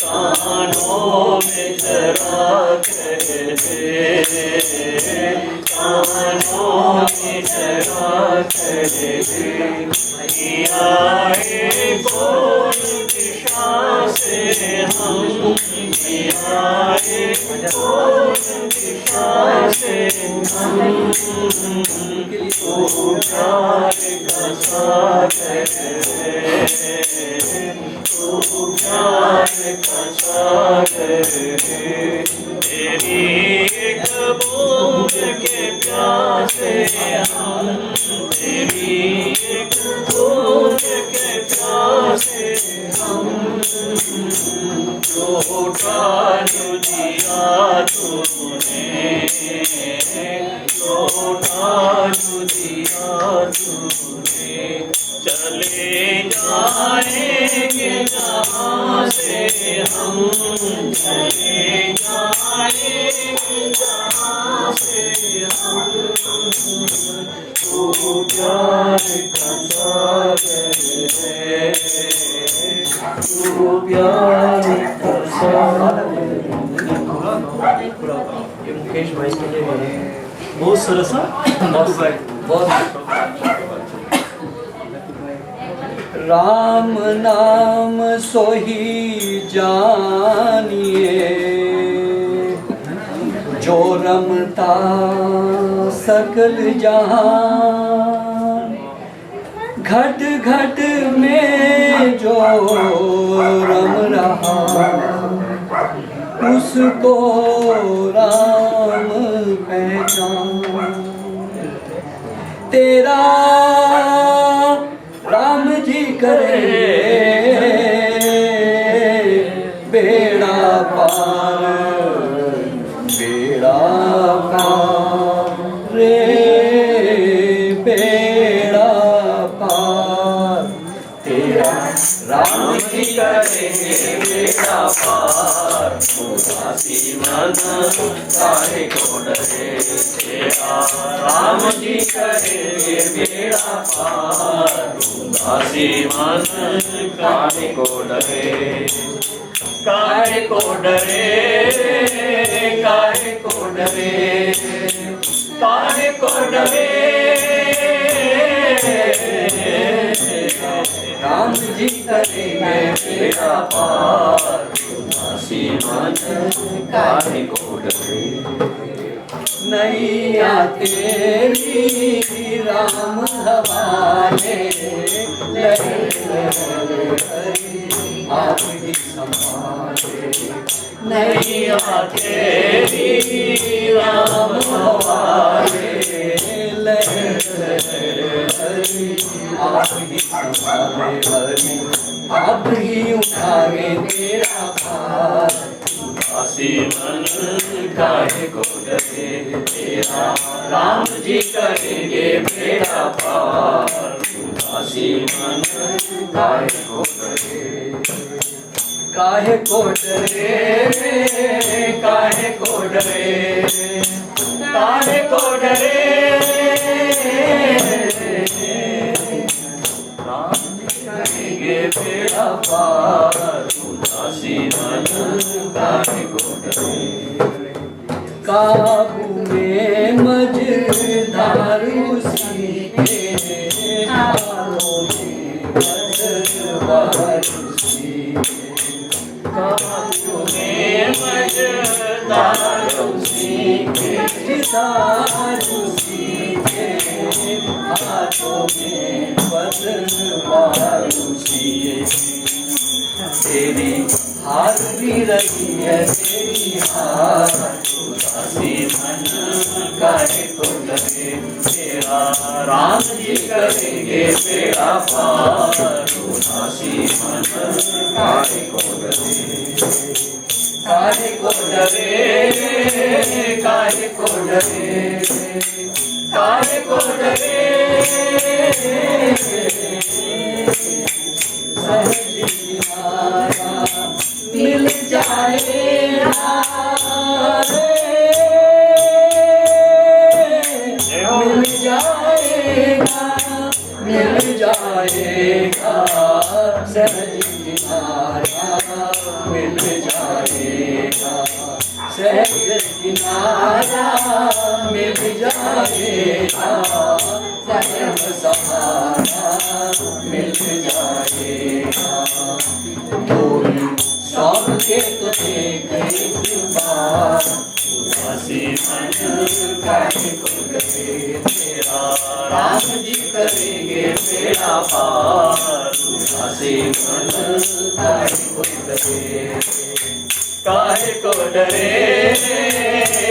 [SPEAKER 7] कानों में जरा कह दे, कानों में जरा कह दे, आए कौन दिशा से हम, आए कौन दिशा से हम तो प्यार का सागर है, तो प्यार का सागर है। तेरी एक बूंद के प्यासे हम, तेरी एक बूंद के प्यासे हम, लौटा जो दिया तूने, लौटा जो दिया तूने। चले जाएंगे जहाँ से हम, चले जाएंगे जहाँ से हम, तू प्यार का सागर है, तू प्यार का सागर है।
[SPEAKER 5] मुकेश भाई के लिए बहुत सरस बहुत
[SPEAKER 2] राम नाम सोही जानिए, जो रमता सकल जहान। घट घट में जो रम रहा, उसको राम पहचान। तेरा राम जी करे बेड़ा पार, बेड़ा पार रे, बेड़ा पार। तेरा
[SPEAKER 7] राम जी करेंगे बेड़ा पार, उदासी मन काहे को डरे। तेरा राम जी करेंगे बेड़ा पार, उदासी मन काहे को डरे। काहे को डरे, काहे को डरे, काहे को डरे।
[SPEAKER 2] राम जी करेंगे
[SPEAKER 7] बेड़ा पार, उदासी मन काहे को डरे।
[SPEAKER 2] नैया तेरी राम हवाले, आपकी संभाले।
[SPEAKER 7] नैया तेरी राम हवाले,
[SPEAKER 2] आपकी संभाले हरि। आप ही उठावे तेरा भार,
[SPEAKER 7] उदासी मन काहे को डरे। तेरा राम जी करेंगे बेड़ा पार, उदासी मन काहे को डरे।
[SPEAKER 2] काहे को डरे, काहे को डरे,
[SPEAKER 7] काहे को डरे। राम जी करेंगे बेड़ा पार, उदासी मन काहे को डरे।
[SPEAKER 2] काबू में मझधार उसी के, हाथों में तलवार उसी के।
[SPEAKER 7] काबू में मझधार उसी के,
[SPEAKER 2] मझधार उसी के, हाथों में तलवार उसी के। तेरी हार भी रही है तेरी हार,
[SPEAKER 7] उदासी मन काहे को डरे। तेरा राम जी करेंगे बेड़ा पार, उदासी मन काहे को डरे। काहे को डरे, काहे को डरे, काहे को डरे।
[SPEAKER 2] मिल जाएगा मिल जाएगा, मिल जाएगा सहज किनारा, मिल जाएगा सहज किनारा, मिल जाएगा सहज सहारा, मिल जाएगा। सबके तो देख एक बार
[SPEAKER 7] उदासी मन काहे को डरे तेरा राम जी करेंगे बेड़ा पार उदासी मन काहे को डरे काहे को डरे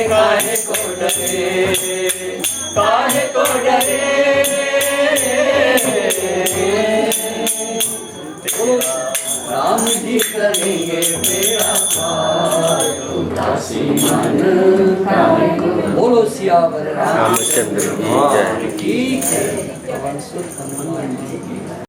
[SPEAKER 7] काहे को डरे काहे को डरे राम जी करेंगे बेड़ा पार उदासी मन काहे को बोलो सियावर रामचंद्र की जय। ठीक है।